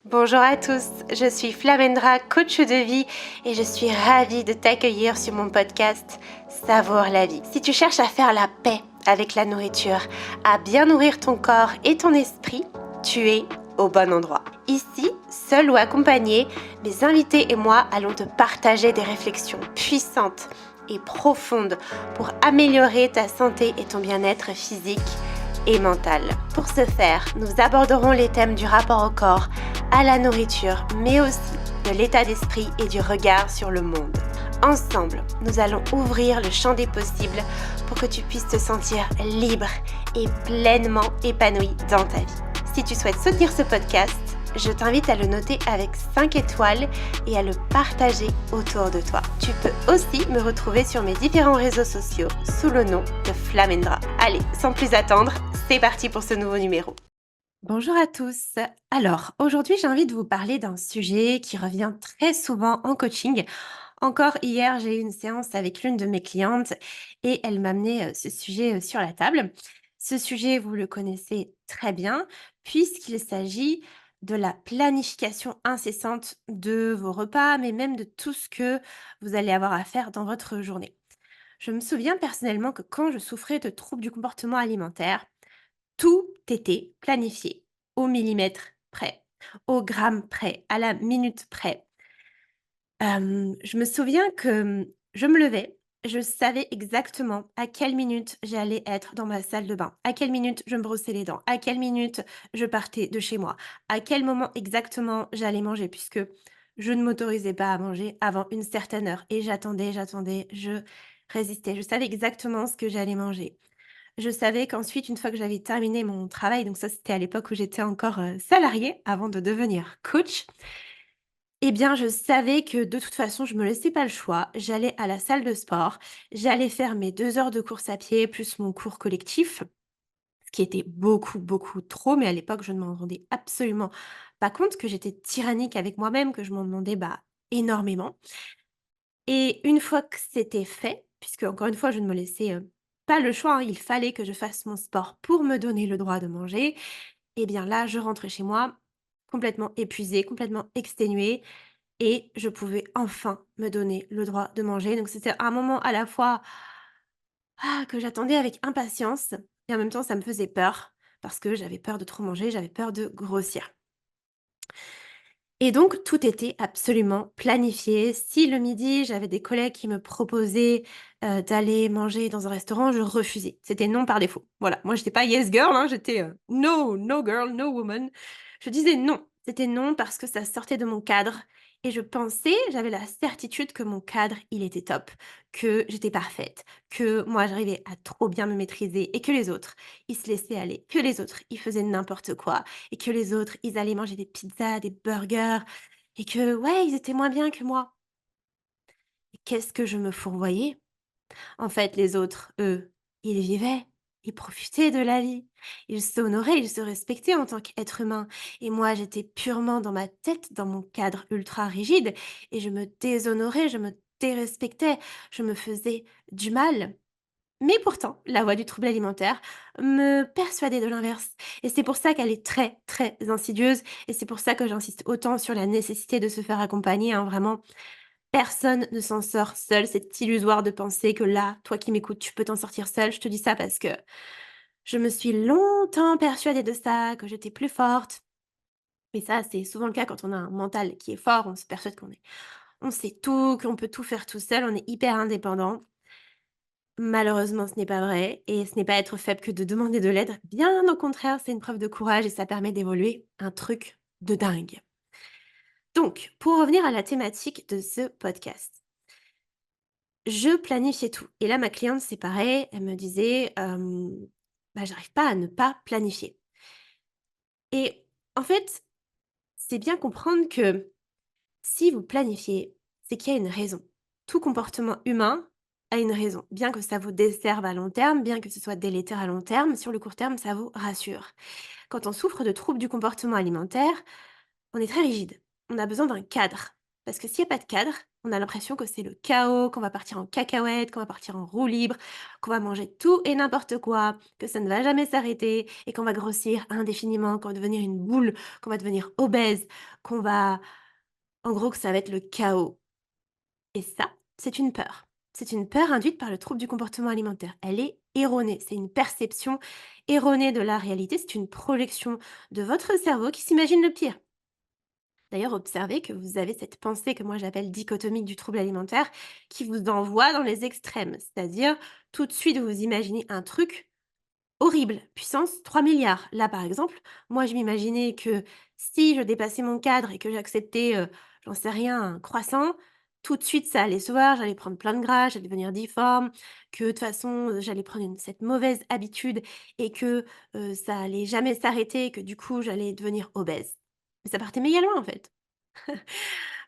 Bonjour à tous, je suis Flamendra, coach de vie et je suis ravie de t'accueillir sur mon podcast Savoure la vie. Si tu cherches à faire la paix avec la nourriture, à bien nourrir ton corps et ton esprit, tu es au bon endroit. Ici, seul ou accompagné, mes invités et moi allons te partager des réflexions puissantes et profondes pour améliorer ta santé et ton bien-être physique et mental. Pour ce faire, nous aborderons les thèmes du rapport au corps, à la nourriture, mais aussi de l'état d'esprit et du regard sur le monde. Ensemble, nous allons ouvrir le champ des possibles pour que tu puisses te sentir libre et pleinement épanoui dans ta vie. Si tu souhaites soutenir ce podcast, je t'invite à le noter avec 5 étoiles et à le partager autour de toi. Tu peux aussi me retrouver sur mes différents réseaux sociaux sous le nom de Flamendra. Allez, sans plus attendre, c'est parti pour ce nouveau numéro. Bonjour à tous. Alors, aujourd'hui, j'ai envie de vous parler d'un sujet qui revient très souvent en coaching. Encore hier, j'ai eu une séance avec l'une de mes clientes et elle m'a amené ce sujet sur la table. Ce sujet, vous le connaissez très bien puisqu'il s'agit de la planification incessante de vos repas, mais même de tout ce que vous allez avoir à faire dans votre journée. Je me souviens personnellement que quand je souffrais de troubles du comportement alimentaire, tout était planifié au millimètre près, au gramme près, à la minute près. Je me souviens que, je me levais, je savais exactement à quelle minute j'allais être dans ma salle de bain, à quelle minute je me brossais les dents, à quelle minute je partais de chez moi, à quel moment exactement j'allais manger puisque je ne m'autorisais pas à manger avant une certaine heure et j'attendais, je résistais. Je savais exactement ce que j'allais manger. Je savais qu'ensuite, une fois que j'avais terminé mon travail, donc ça, c'était à l'époque où j'étais encore, salariée avant de devenir coach, eh bien, je savais que de toute façon, je me laissais pas le choix. J'allais à la salle de sport, j'allais faire mes 2 heures de course à pied plus mon cours collectif, ce qui était beaucoup, beaucoup trop, mais à l'époque, je ne m'en rendais absolument pas compte, que j'étais tyrannique avec moi-même, que je m'en demandais, énormément. Et une fois que c'était fait, puisque encore une fois, je ne me laissais, pas le choix, hein, il fallait que je fasse mon sport pour me donner le droit de manger, et bien là, je rentrais chez moi complètement épuisée, complètement exténuée et je pouvais enfin me donner le droit de manger. Donc c'était un moment à la fois, que j'attendais avec impatience et en même temps ça me faisait peur parce que j'avais peur de trop manger, j'avais peur de grossir. Et donc tout était absolument planifié. Si le midi, j'avais des collègues qui me proposaient, d'aller manger dans un restaurant, je refusais. C'était non par défaut. Voilà, moi j'étais pas yes girl, hein, j'étais, no, no girl, no woman. Je disais non. C'était non parce que ça sortait de mon cadre et je pensais, j'avais la certitude que mon cadre, il était top, que j'étais parfaite, que moi j'arrivais à trop bien me maîtriser et que les autres, ils se laissaient aller, que les autres, ils faisaient n'importe quoi et que les autres, ils allaient manger des pizzas, des burgers et que, ouais, ils étaient moins bien que moi. Et qu'est-ce que je me fourvoyais? En fait, les autres, eux, ils vivaient, ils profitaient de la vie. Ils s'honoraient, ils se respectaient en tant qu'être humain. Et moi, j'étais purement dans ma tête, dans mon cadre ultra rigide et je me déshonorais, je me dérespectais, je me faisais du mal. Mais pourtant, la voix du trouble alimentaire me persuadait de l'inverse. Et c'est pour ça qu'elle est très, très insidieuse. Et c'est pour ça que j'insiste autant sur la nécessité de se faire accompagner, hein. Vraiment, personne ne s'en sort seul. C'est illusoire de penser que là, toi qui m'écoutes, tu peux t'en sortir seul. Je te dis ça parce que je me suis longtemps persuadée de ça, que j'étais plus forte. Mais ça, c'est souvent le cas quand on a un mental qui est fort. On se persuade on sait tout, qu'on peut tout faire tout seul. On est hyper indépendant. Malheureusement, ce n'est pas vrai et ce n'est pas être faible que de demander de l'aide. Bien au contraire, c'est une preuve de courage et ça permet d'évoluer un truc de dingue. Donc, pour revenir à la thématique de ce podcast, je planifiais tout. Et là, ma cliente, c'est pareil, elle me disait, j'arrive pas à ne pas planifier. Et en fait, c'est bien comprendre que si vous planifiez, c'est qu'il y a une raison. Tout comportement humain a une raison. Bien que ça vous desserve à long terme, bien que ce soit délétère à long terme, sur le court terme, ça vous rassure. Quand on souffre de troubles du comportement alimentaire, on est très rigide. On a besoin d'un cadre. Parce que s'il n'y a pas de cadre, On a l'impression que c'est le chaos, qu'on va partir en cacahuète, qu'on va partir en roue libre, qu'on va manger tout et n'importe quoi, que ça ne va jamais s'arrêter et qu'on va grossir indéfiniment, qu'on va devenir une boule, qu'on va devenir obèse, qu'on va en gros, que ça va être le chaos. Et ça, c'est une peur. C'est une peur induite par le trouble du comportement alimentaire. Elle est erronée. C'est une perception erronée de la réalité. C'est une projection de votre cerveau qui s'imagine le pire. D'ailleurs, observez que vous avez cette pensée que moi j'appelle dichotomique du trouble alimentaire qui vous envoie dans les extrêmes. C'est-à-dire, tout de suite, vous imaginez un truc horrible, puissance 3 milliards. Là, par exemple, moi, je m'imaginais que si je dépassais mon cadre et que j'acceptais, j'en sais rien, un croissant, tout de suite, ça allait se voir, j'allais prendre plein de gras, j'allais devenir difforme, que de toute façon, j'allais prendre cette mauvaise habitude et que, ça allait jamais s'arrêter et que du coup, j'allais devenir obèse. Mais ça partait méga loin, en fait.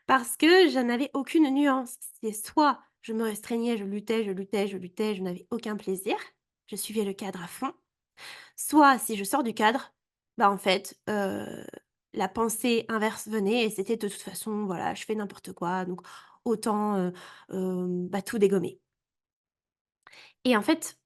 Parce que je n'avais aucune nuance. C'est soit je me restreignais, je luttais, je luttais, je luttais, je n'avais aucun plaisir, je suivais le cadre à fond. Soit si je sors du cadre, bah, en fait, la pensée inverse venait et c'était de toute façon, voilà, je fais n'importe quoi, donc autant, bah, tout dégommer. Et en fait,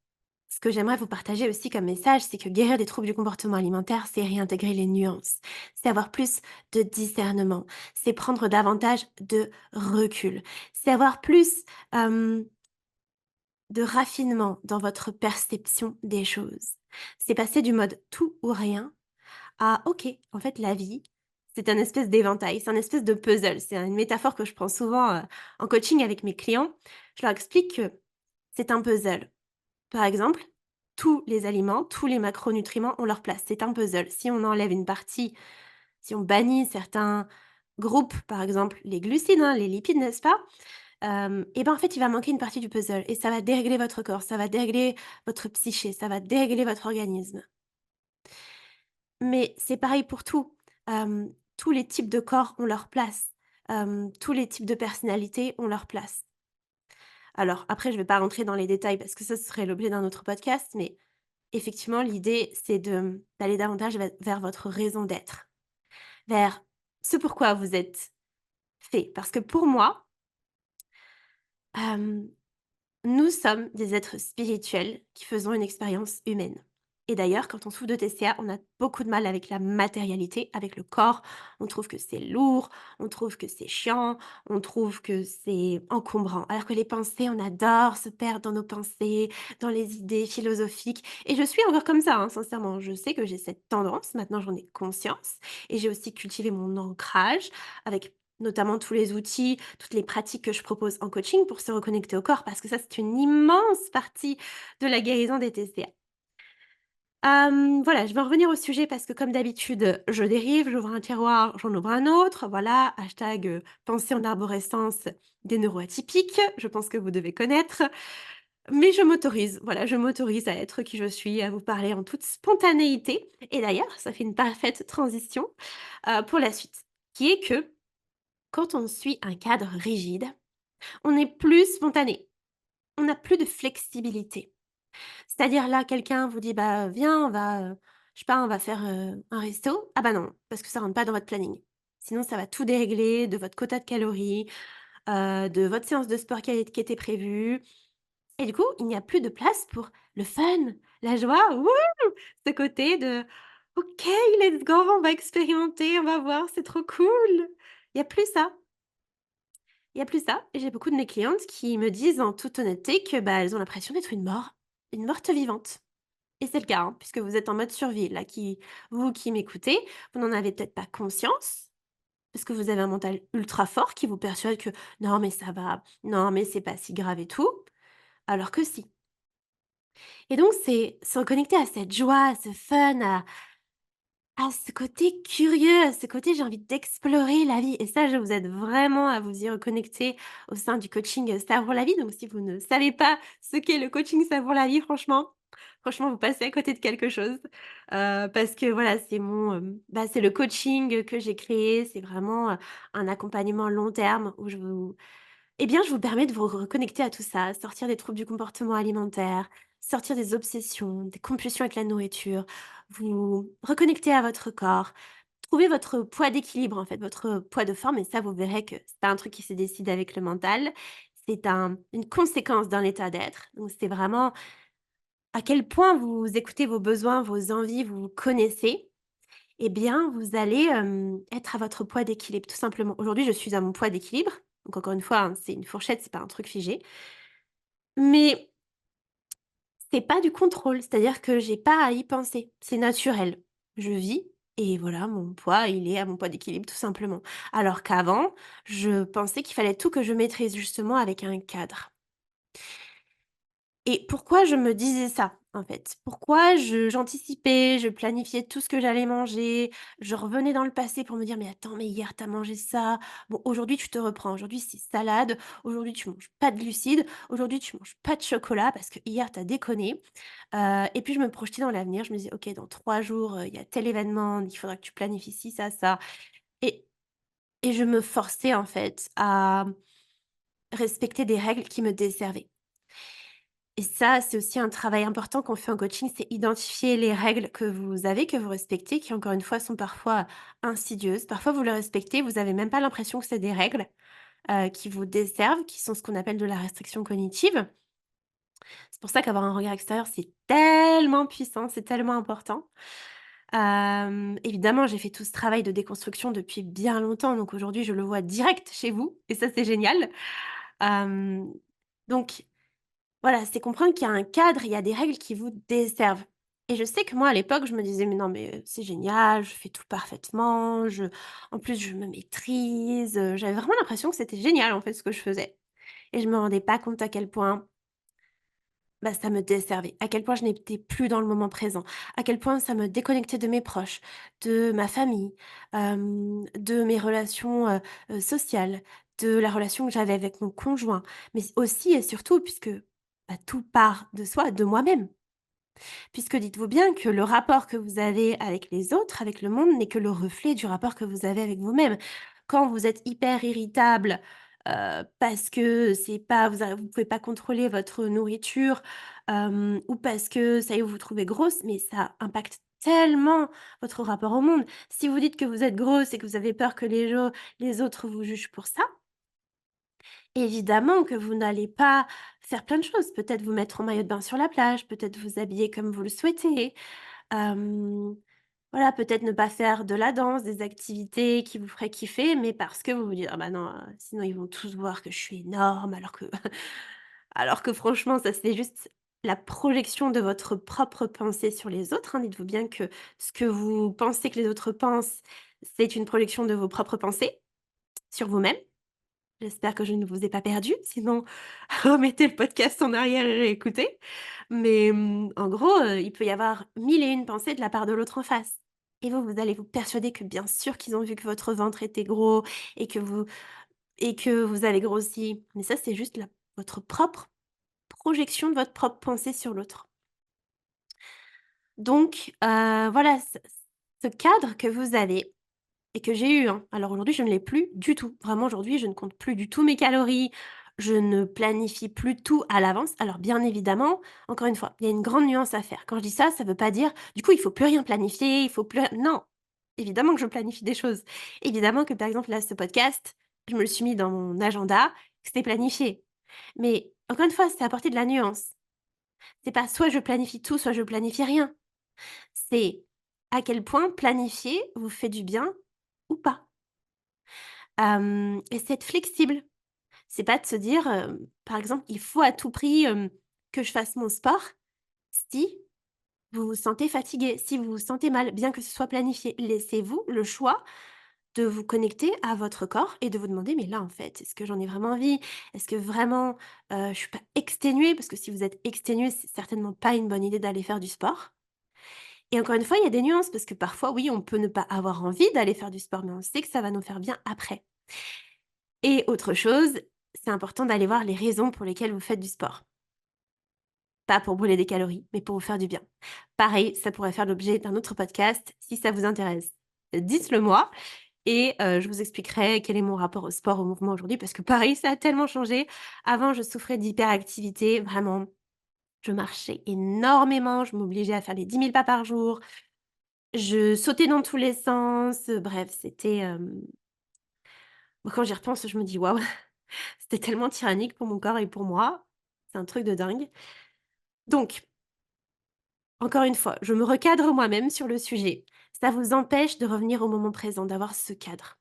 ce que j'aimerais vous partager aussi comme message, c'est que guérir des troubles du comportement alimentaire, c'est réintégrer les nuances. C'est avoir plus de discernement. C'est prendre davantage de recul. C'est avoir plus, de raffinement dans votre perception des choses. C'est passer du mode tout ou rien. Ah OK, en fait la vie, c'est un espèce d'éventail, c'est un espèce de puzzle. C'est une métaphore que je prends souvent, en coaching avec mes clients. Je leur explique que c'est un puzzle. Par exemple, tous les aliments, tous les macronutriments ont leur place. C'est un puzzle. Si on enlève une partie, si on bannit certains groupes, par exemple les glucides, hein, les lipides, n'est-ce pas? Et ben, en fait, il va manquer une partie du puzzle et ça va dérégler votre corps, ça va dérégler votre psyché, ça va dérégler votre organisme. Mais c'est pareil pour tout. Tous les types de corps ont leur place. Tous les types de personnalités ont leur place. Alors après, je ne vais pas rentrer dans les détails parce que ça, ce serait l'objet d'un autre podcast, mais effectivement, l'idée, c'est d'aller davantage vers votre raison d'être, vers ce pourquoi vous êtes fait. Parce que pour moi, hem nous sommes des êtres spirituels qui faisons une expérience humaine. Et d'ailleurs, quand on souffre de TCA, on a beaucoup de mal avec la matérialité, avec le corps. On trouve que c'est lourd, on trouve que c'est chiant, on trouve que c'est encombrant. Alors que les pensées, on adore se perdre dans nos pensées, dans les idées philosophiques. Et je suis encore comme ça, hein, sincèrement. Je sais que j'ai cette tendance, maintenant j'en ai conscience. Et j'ai aussi cultivé mon ancrage avec notamment tous les outils, toutes les pratiques que je propose en coaching pour se reconnecter au corps, parce que ça, c'est une immense partie de la guérison des TCA. Voilà, je vais en revenir au sujet parce que comme d'habitude, je dérive, j'ouvre un tiroir, j'en ouvre un autre, voilà, hashtag, pensée en arborescence des neuroatypiques, je pense que vous devez connaître. Mais je m'autorise, voilà, je m'autorise à être qui je suis, à vous parler en toute spontanéité et d'ailleurs, ça fait une parfaite transition, pour la suite, qui est que quand on suit un cadre rigide, on est plus spontané, on n'a plus de flexibilité. C'est-à-dire là, quelqu'un vous dit: «Bah, viens, on va, je sais pas, on va faire, un resto». Ah bah non, parce que ça rentre pas dans votre planning. Sinon ça va tout dérégler de votre quota de calories, de votre séance de sport qui était prévue et du coup, il n'y a plus de place pour le fun, la joie, wouh! Ce côté de: «OK, let's go, on va expérimenter, on va voir, c'est trop cool». Il y a plus ça. Il y a plus ça et j'ai beaucoup de mes clientes qui me disent en toute honnêteté que, bah, elles ont l'impression d'être une morte vivante et c'est le cas, hein, puisque vous êtes en mode survie là qui vous qui m'écoutez, vous n'en avez peut-être pas conscience, parce que vous avez un mental ultra fort qui vous persuade que: «Non mais ça va, non mais c'est pas si grave et tout», alors que si. Et donc c'est se reconnecter à cette joie, à ce fun, à ce côté curieux, à ce côté j'ai envie d'explorer la vie et ça, je vous aide vraiment à vous y reconnecter au sein du coaching, Savoure la vie. Donc si vous ne savez pas ce qu'est le coaching Savoure la vie, franchement, vous passez à côté de quelque chose. Parce que voilà, c'est bah, c'est le coaching que j'ai créé. C'est vraiment, un accompagnement long terme où je vous permets de vous reconnecter à tout ça, sortir des troubles du comportement alimentaire, sortir des obsessions, des compulsions avec la nourriture, vous reconnecter à votre corps, trouver votre poids d'équilibre, en fait, votre poids de forme et ça, vous verrez que c'est pas un truc qui se décide avec le mental. C'est une conséquence d'un état d'être. Donc c'est vraiment à quel point vous écoutez vos besoins, vos envies, vous vous connaissez, eh bien, vous allez, être à votre poids d'équilibre, tout simplement. Aujourd'hui, je suis à mon poids d'équilibre, donc encore une fois, hein, c'est une fourchette, c'est pas un truc figé, mais c'est pas du contrôle, c'est-à-dire que j'ai pas à y penser, c'est naturel. Je vis et voilà, mon poids, il est à mon poids d'équilibre, tout simplement. Alors qu'avant, je pensais qu'il fallait tout que je maîtrise, justement, avec un cadre. Et pourquoi je me disais ça, en fait? Pourquoi j'anticipais, je planifiais tout ce que j'allais manger, je revenais dans le passé pour me dire: «Mais attends, mais hier tu as mangé ça, bon aujourd'hui tu te reprends, aujourd'hui c'est salade, aujourd'hui tu manges pas de glucides, aujourd'hui tu manges pas de chocolat parce que hier tu as déconné». Et puis je me projetais dans l'avenir, je me disais: «OK, dans 3 jours, il y a tel événement, il faudra que tu planifies ci, ça» et je me forçais en fait à respecter des règles qui me desservaient. Et ça, c'est aussi un travail important qu'on fait en coaching, c'est identifier les règles que vous avez, que vous respectez, qui encore une fois sont parfois insidieuses. Parfois, vous les respectez, vous avez même pas l'impression que c'est des règles, qui vous desservent, qui sont ce qu'on appelle de la restriction cognitive. C'est pour ça qu'avoir un regard extérieur, c'est tellement puissant, c'est tellement important. Évidemment, j'ai fait tout ce travail de déconstruction depuis bien longtemps, donc aujourd'hui, je le vois direct chez vous et ça, c'est génial. Hem, donc voilà, c'est comprendre qu'il y a un cadre, il y a des règles qui vous desservent. Et je sais que moi, à l'époque, je me disais: «Mais non, mais c'est génial, je fais tout parfaitement, en plus, je me maîtrise», j'avais vraiment l'impression que c'était génial, en fait, ce que je faisais. Et je me rendais pas compte à quel point, bah, ça me desservait, à quel point je n'étais plus dans le moment présent, à quel point ça me déconnectait de mes proches, de ma famille, de mes relations, sociales, de la relation que j'avais avec mon conjoint, mais aussi et surtout puisque, bah, tout part de soi, de moi-même. Puisque dites-vous bien que le rapport que vous avez avec les autres, avec le monde, n'est que le reflet du rapport que vous avez avec vous-même. Quand vous êtes hyper irritable, parce que c'est pas vous pouvez pas contrôler votre nourriture, ou parce que ça y est, vous vous trouvez grosse, mais ça impacte tellement votre rapport au monde. Si vous dites que vous êtes grosse et que vous avez peur que les autres vous jugent pour ça, évidemment que vous n'allez pas faire plein de choses. Peut-être vous mettre en maillot de bain sur la plage, peut-être vous habiller comme vous le souhaitez, Hem, voilà, peut-être ne pas faire de la danse, des activités qui vous feraient kiffer, mais parce que vous vous dites: «Ah bah non, sinon ils vont tous voir que je suis énorme», alors que alors que franchement, ça c'est juste la projection de votre propre pensée sur les autres, hein. Dites-vous bien que ce que vous pensez que les autres pensent, c'est une projection de vos propres pensées sur vous-même. J'espère que je ne vous ai pas perdu, sinon remettez le podcast en arrière et réécoutez. Mais, en gros, il peut y avoir 1000 et une pensées de la part de l'autre en face. Et vous, vous allez vous persuader que bien sûr qu'ils ont vu que votre ventre était gros et que vous avez grossi. Mais ça, c'est juste la votre propre projection de votre propre pensée sur l'autre. Donc, voilà, ce cadre que vous avez et que j'ai eu, hein. Alors aujourd'hui, je ne l'ai plus du tout. Vraiment aujourd'hui, je ne compte plus du tout mes calories, je ne planifie plus tout à l'avance. Alors bien évidemment, encore une fois, il y a une grande nuance à faire. Quand je dis ça, ça veut pas dire, du coup, il faut plus rien planifier, il faut plus non! Évidemment que je planifie des choses. Évidemment que par exemple là, ce podcast, je me le suis mis dans mon agenda, que c'était planifié. Mais encore une fois, c'est apporter de la nuance. C'est pas soit je planifie tout, soit je planifie rien. C'est à quel point planifier vous fait du bien ou pas. Et c'est être flexible. C'est pas de se dire, par exemple: «Il faut à tout prix, que je fasse mon sport», si vous vous sentez fatigué, si vous vous sentez mal, bien que ce soit planifié. Laissez-vous le choix de vous connecter à votre corps et de vous demander: «Mais là, en fait, est-ce que j'en ai vraiment envie? Est-ce que vraiment, je suis pas exténuée?» parce que si vous êtes exténué, c'est certainement pas une bonne idée d'aller faire du sport. Et encore une fois, il y a des nuances parce que parfois, oui, on peut ne pas avoir envie d'aller faire du sport, mais on sait que ça va nous faire bien après. Et autre chose, c'est important d'aller voir les raisons pour lesquelles vous faites du sport. Pas pour brûler des calories, mais pour vous faire du bien. Pareil, ça pourrait faire l'objet d'un autre podcast. Si ça vous intéresse, dites-le moi et je vous expliquerai quel est mon rapport au sport, au mouvement aujourd'hui parce que pareil, ça a tellement changé. Avant, je souffrais d'hyperactivité, vraiment. Je marchais énormément, je m'obligeais à faire les 10 000 pas par jour. Je sautais dans tous les sens, bref, c'était, quand j'y repense, je me dis: «Waouh, c'était tellement tyrannique pour mon corps et pour moi». C'est un truc de dingue. Donc, encore une fois, je me recadre moi-même sur le sujet. Ça vous empêche de revenir au moment présent, d'avoir ce cadre.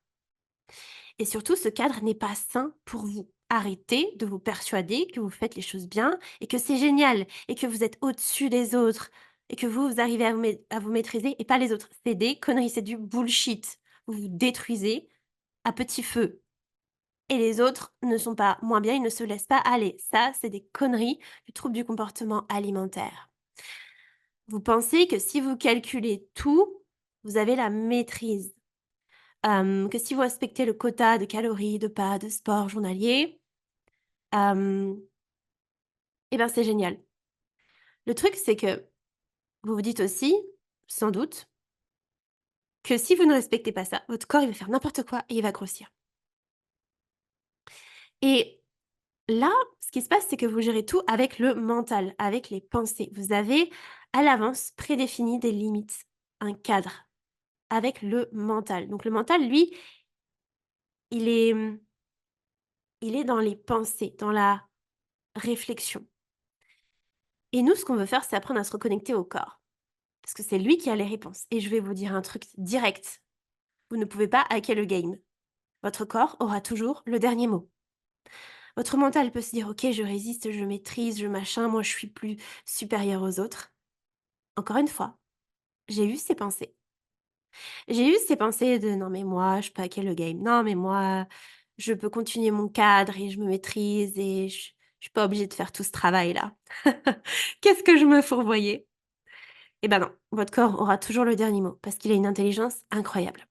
Et surtout, ce cadre n'est pas sain pour vous. Arrêtez de vous persuader que vous faites les choses bien et que c'est génial et que vous êtes au-dessus des autres et que vous arrivez à vous maîtriser et pas les autres. C'est des conneries, c'est du bullshit. Vous vous détruisez à petit feu et les autres ne sont pas moins bien, ils ne se laissent pas aller. Ça, c'est des conneries du trouble du comportement alimentaire. Vous pensez que si vous calculez tout, vous avez la maîtrise. Que si vous respectez le quota de calories, de pas, de sport journalier, hem, et ben, c'est génial. Le truc, c'est que vous vous dites aussi, sans doute, que si vous ne respectez pas ça, votre corps, il va faire n'importe quoi et il va grossir. Et là, ce qui se passe, c'est que vous gérez tout avec le mental, avec les pensées. Vous avez, à l'avance, prédéfini des limites, un cadre avec le mental. Donc le mental, lui, il est, il est dans les pensées, dans la réflexion. Et nous, ce qu'on veut faire, c'est apprendre à se reconnecter au corps. Parce que c'est lui qui a les réponses. Et je vais vous dire un truc direct. Vous ne pouvez pas hacker le game. Votre corps aura toujours le dernier mot. Votre mental peut se dire: «OK, je résiste, je maîtrise, je machin, moi je suis plus supérieur aux autres». Encore une fois, j'ai eu ces pensées. J'ai eu ces pensées de: «Non mais moi, je peux hacker le game. Non mais moi, je peux continuer mon cadre et je me maîtrise et je suis pas obligée de faire tout ce travail-là». Qu'est-ce que je me fourvoyais? Eh ben non, votre corps aura toujours le dernier mot parce qu'il a une intelligence incroyable.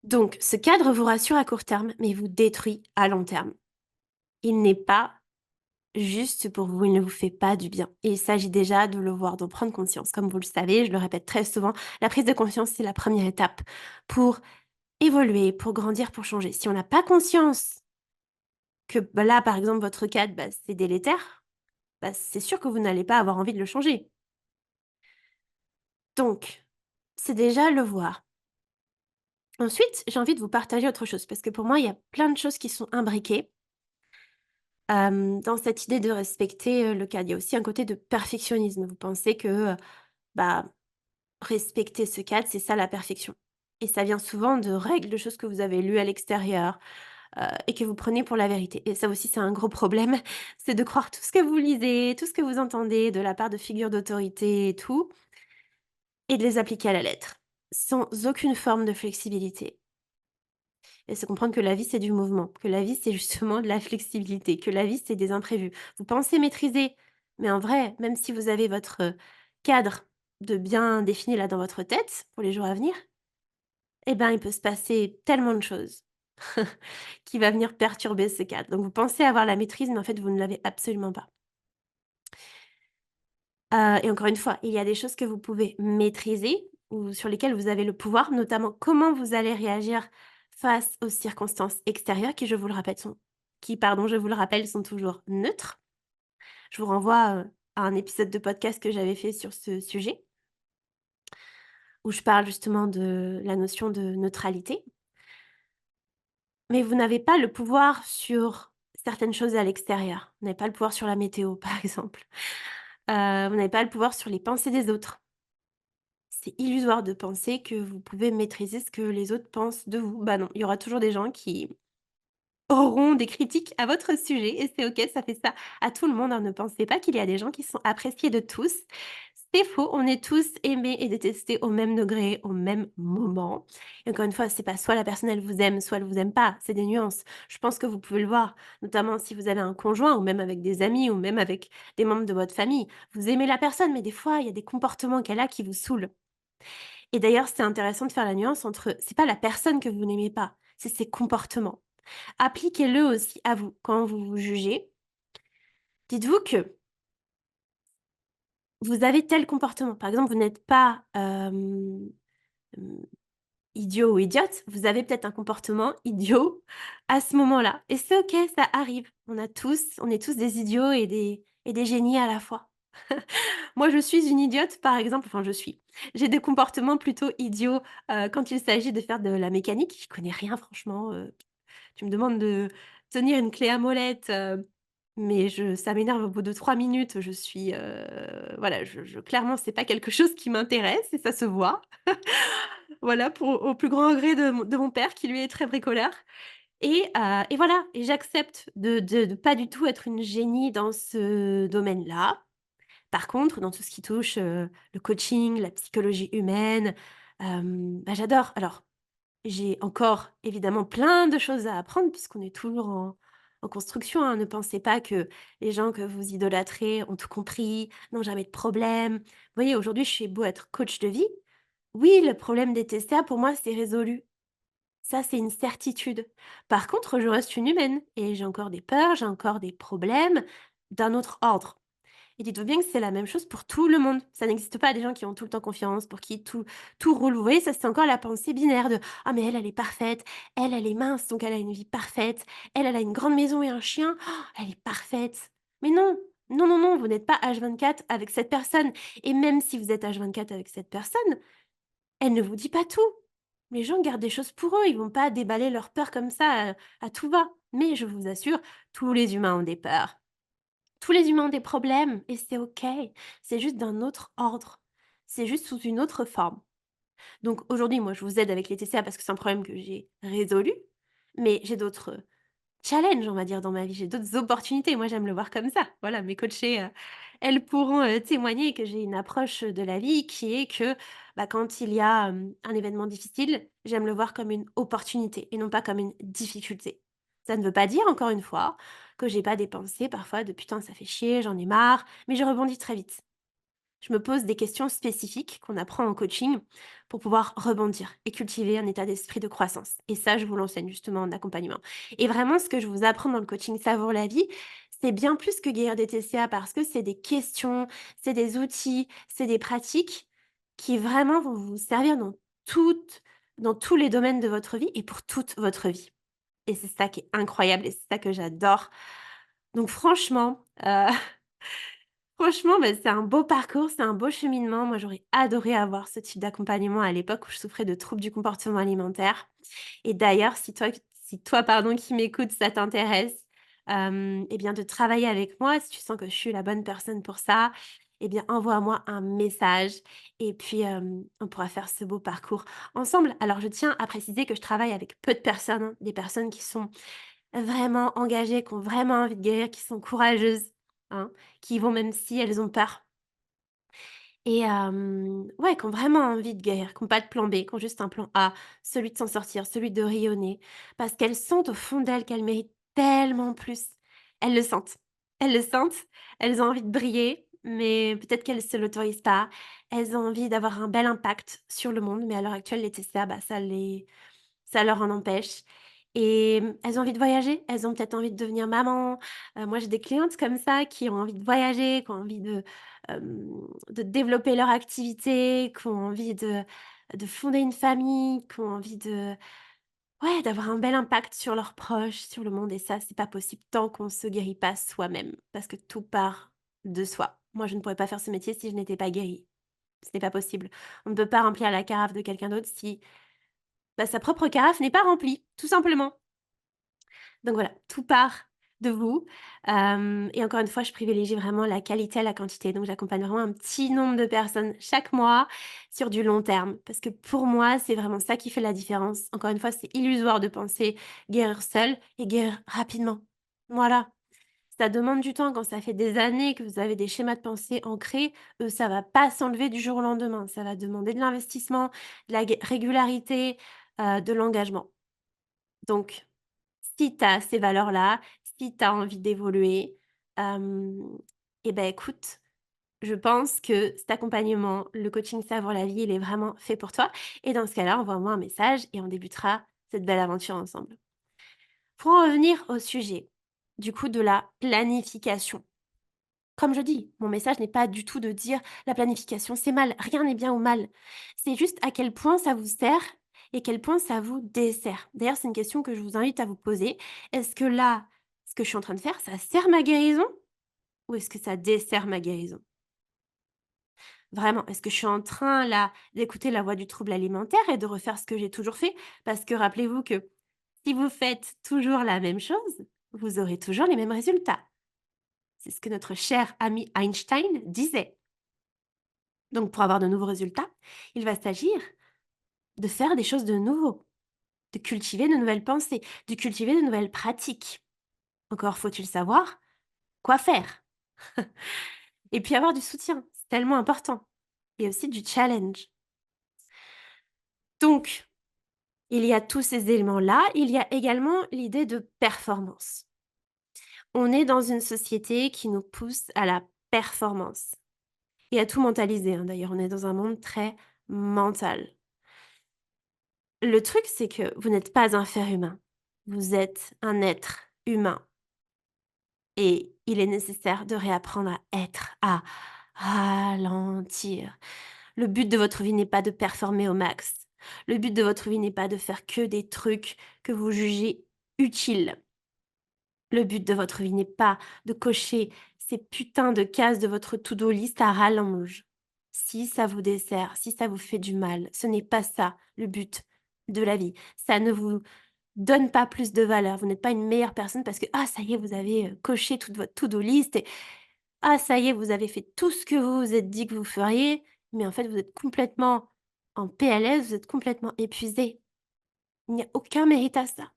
Donc, ce cadre vous rassure à court terme, mais vous détruit à long terme. Il n'est pas juste pour vous, il ne vous fait pas du bien. Et il s'agit déjà de le voir, d'en prendre conscience. Comme vous le savez, je le répète très souvent, la prise de conscience, c'est la première étape pour évoluer, pour grandir, pour changer. Si on n'a pas conscience que bah là, par exemple, votre cadre, bah, c'est délétère, bah, c'est sûr que vous n'allez pas avoir envie de le changer. Donc, c'est déjà le voir. Ensuite, j'ai envie de vous partager autre chose parce que pour moi, il y a plein de choses qui sont imbriquées, dans cette idée de respecter, le cadre. Il y a aussi un côté de perfectionnisme. Vous pensez que, bah, respecter ce cadre, c'est ça la perfection et ça vient souvent de règles, de choses que vous avez lues à l'extérieur, et que vous prenez pour la vérité et ça aussi, c'est un gros problème, c'est de croire tout ce que vous lisez, tout ce que vous entendez de la part de figures d'autorité et tout et de les appliquer à la lettre, sans aucune forme de flexibilité. Et c'est comprendre que la vie, c'est du mouvement, que la vie, c'est justement de la flexibilité, que la vie, c'est des imprévus. Vous pensez maîtriser, mais en vrai, même si vous avez votre, cadre de bien défini là dans votre tête pour les jours à venir, eh ben, il peut se passer tellement de choses qui va venir perturber ce cadre. Donc vous pensez avoir la maîtrise, mais en fait, vous ne l'avez absolument pas. Et encore une fois, il y a des choses que vous pouvez maîtriser ou sur lesquelles vous avez le pouvoir, notamment comment vous allez réagir face aux circonstances extérieures qui, je vous le rappelle, je vous le rappelle, sont toujours neutres. Je vous renvoie, à un épisode de podcast que j'avais fait sur ce sujet, où je parle justement de la notion de neutralité. Mais vous n'avez pas le pouvoir sur certaines choses à l'extérieur. Vous n'avez pas le pouvoir sur la météo, par exemple. Vous n'avez pas le pouvoir sur les pensées des autres. C'est illusoire de penser que vous pouvez maîtriser ce que les autres pensent de vous. Bah non, il y aura toujours des gens qui auront des critiques à votre sujet et c'est OK, ça fait ça à tout le monde, hein. Ne pensez pas qu'il y a des gens qui sont appréciés de tous. C'est faux, on est tous aimés et détestés au même degré, au même moment. Et encore une fois, c'est pas soit la personne elle vous aime, soit elle vous aime pas, c'est des nuances. Je pense que vous pouvez le voir, notamment si vous avez un conjoint ou même avec des amis ou même avec des membres de votre famille. Vous aimez la personne, mais des fois, il y a des comportements qu'elle a qui vous saoulent. Et d'ailleurs, c'est intéressant de faire la nuance entre c'est pas la personne que vous n'aimez pas, c'est ses comportements. Appliquez-le aussi à vous. Quand vous vous jugez, dites-vous que vous avez tel comportement. Par exemple, vous n'êtes pas, hem, idiot ou idiote, vous avez peut-être un comportement idiot à ce moment-là et c'est OK, ça arrive. On est tous des idiots et des génies à la fois. Moi, je suis une idiote, par exemple, enfin j'ai des comportements plutôt idiots, quand il s'agit de faire de la mécanique. Je connais rien franchement, tu me demandes de tenir une clé à molette, mais je ça m'énerve au bout de 3 minutes, je suis, voilà, je clairement, c'est pas quelque chose qui m'intéresse et ça se voit. Voilà, pour au plus grand regret de mon père qui, lui, est très bricoleur et voilà et j'accepte de pas du tout être une génie dans ce domaine-là. Par contre, dans tout ce qui touche, le coaching, la psychologie humaine, bah, j'adore. Alors, j'ai encore évidemment plein de choses à apprendre puisqu'on est toujours en construction, hein. Ne pensez pas que les gens que vous idolâtrez ont tout compris, n'ont jamais de problème. Vous voyez, aujourd'hui, je suis beau être coach de vie. Oui, le problème des TCA, pour moi, c'est résolu. Ça, c'est une certitude. Par contre, je reste une humaine et j'ai encore des peurs, j'ai encore des problèmes d'un autre ordre. Et dites-vous bien que c'est la même chose pour tout le monde. Ça n'existe pas des gens qui ont tout le temps confiance, pour qui tout roule. Vous voyez, ça, c'est encore la pensée binaire de: «Ah mais elle est parfaite. Elle est mince, donc elle a une vie parfaite. Elle a une grande maison et un chien. Oh, elle est parfaite». Mais non! Non, non, non, vous n'êtes pas H24 avec cette personne et même si vous êtes H24 avec cette personne, elle ne vous dit pas tout. Les gens gardent des choses pour eux, ils vont pas déballer leurs peurs comme ça, à tout va. Mais je vous assure, tous les humains ont des peurs. Tous les humains ont des problèmes et c'est OK. C'est juste d'un autre ordre. C'est juste sous une autre forme. Donc aujourd'hui, moi, je vous aide avec les TCA parce que c'est un problème que j'ai résolu, mais j'ai d'autres challenge, on va dire, dans ma vie. J'ai d'autres opportunités. Moi, j'aime le voir comme ça. Voilà, mes coachées, elles pourront, témoigner que j'ai une approche, de la vie qui est que, bah, quand il y a, un événement difficile, j'aime le voir comme une opportunité et non pas comme une difficulté. Ça ne veut pas dire, encore une fois, que j'ai pas des pensées parfois de: «Putain, ça fait chier, j'en ai marre», mais je rebondis très vite. Je me pose des questions spécifiques qu'on apprend en coaching pour pouvoir rebondir et cultiver un état d'esprit de croissance. Et ça, je vous l'enseigne justement en accompagnement. Et vraiment, ce que je vous apprends dans le coaching Savoure la vie, c'est bien plus que guérir des TCA parce que c'est des questions, c'est des outils, c'est des pratiques qui vraiment vont vous servir dans tous les domaines de votre vie et pour toute votre vie. Et c'est ça qui est incroyable et c'est ça que j'adore. Donc franchement, franchement, bah, c'est un beau parcours, c'est un beau cheminement. Moi, j'aurais adoré avoir ce type d'accompagnement à l'époque où je souffrais de troubles du comportement alimentaire. Et d'ailleurs, si toi, pardon, qui m'écoutes, ça t'intéresse, et bien de travailler avec moi, si tu sens que je suis la bonne personne pour ça, eh bien envoie-moi un message et puis, on pourra faire ce beau parcours ensemble. Alors je tiens à préciser que je travaille avec peu de personnes, hein, des personnes qui sont vraiment engagées, qui ont vraiment envie de guérir, qui sont courageuses, hein, qui y vont même si elles ont peur et ouais, qui ont vraiment envie de guérir, qui ont pas de plan B, qui ont juste un plan A, celui de s'en sortir, celui de rayonner. Parce qu'elles sentent au fond d'elles qu'elles méritent tellement plus. Elles le sentent. Elles le sentent, elles ont envie de briller, mais peut-être qu'elles se l'autorisent pas. Elles ont envie d'avoir un bel impact sur le monde, mais à l'heure actuelle, les TCA, bah, ça leur en empêche et elles ont envie de voyager, elles ont peut-être envie de devenir maman. Moi, j'ai des clientes comme ça qui ont envie de voyager, qui ont envie de développer leur activité, qui ont envie de fonder une famille, qui ont envie de ouais, d'avoir un bel impact sur leurs proches, sur le monde et ça, c'est pas possible tant qu'on se guérit pas soi-même, parce que tout part de soi. Moi, je ne pourrais pas faire ce métier si je n'étais pas guérie. Ce n'est pas possible. On ne peut pas remplir la carafe de quelqu'un d'autre si bah, sa propre carafe n'est pas remplie, tout simplement. Donc voilà, tout part de vous, et encore une fois, je privilégie vraiment la qualité à la quantité. Donc j'accompagne vraiment un petit nombre de personnes chaque mois sur du long terme. Parce que pour moi, c'est vraiment ça qui fait la différence. Encore une fois, c'est illusoire de penser guérir seul et guérir rapidement. Voilà, ça demande du temps quand ça fait des années que vous avez des schémas de pensée ancrés, ça va pas s'enlever du jour au lendemain. Ça va demander de l'investissement, de la régularité, de l'engagement. Donc si tu as ces valeurs-là, si tu as envie d'évoluer, hem et ben, écoute, je pense que cet accompagnement, le coaching Savoir la vie, il est vraiment fait pour toi et dans ce cas-là, envoie-moi un message et on débutera cette belle aventure ensemble. Pour en revenir au sujet, du coup, de la planification. Comme je dis, mon message n'est pas du tout de dire: «La planification, c'est mal». Rien n'est bien ou mal. C'est juste à quel point ça vous sert et quel point ça vous dessert. D'ailleurs, c'est une question que je vous invite à vous poser. Est-ce que là, ce que je suis en train de faire, ça sert ma guérison ou est-ce que ça dessert ma guérison? Vraiment, est-ce que je suis en train là d'écouter la voix du trouble alimentaire et de refaire ce que j'ai toujours fait? Parce que rappelez-vous que si vous faites toujours la même chose, vous aurez toujours les mêmes résultats. C'est ce que notre cher ami Einstein disait. Donc pour avoir de nouveaux résultats, il va s'agir de faire des choses de nouveau, de cultiver de nouvelles pensées, de cultiver de nouvelles pratiques. Encore faut-il savoir quoi faire. Et puis avoir du soutien, c'est tellement important. Et aussi du challenge. Donc, il y a tous ces éléments-là. Il y a également l'idée de performance. On est dans une société qui nous pousse à la performance et à tout mentaliser, hein. D'ailleurs, on est dans un monde très mental. Le truc, c'est que vous n'êtes pas un faire humain. Vous êtes un être humain et il est nécessaire de réapprendre à être, à ralentir. Le but de votre vie n'est pas de performer au max. Le but de votre vie n'est pas de faire que des trucs que vous jugez utiles. Le but de votre vie n'est pas de cocher ces putains de cases de votre to-do list à rallonge. Si ça vous dessert, si ça vous fait du mal, ce n'est pas ça le but de la vie. Ça ne vous donne pas plus de valeur. Vous n'êtes pas une meilleure personne parce que, ah, ça y est, vous avez coché toute votre to-do list et ah, ça y est, vous avez fait tout ce que vous vous êtes dit que vous feriez, mais en fait, vous êtes complètement en PLS, vous êtes complètement épuisé. Il n'y a aucun mérite à ça.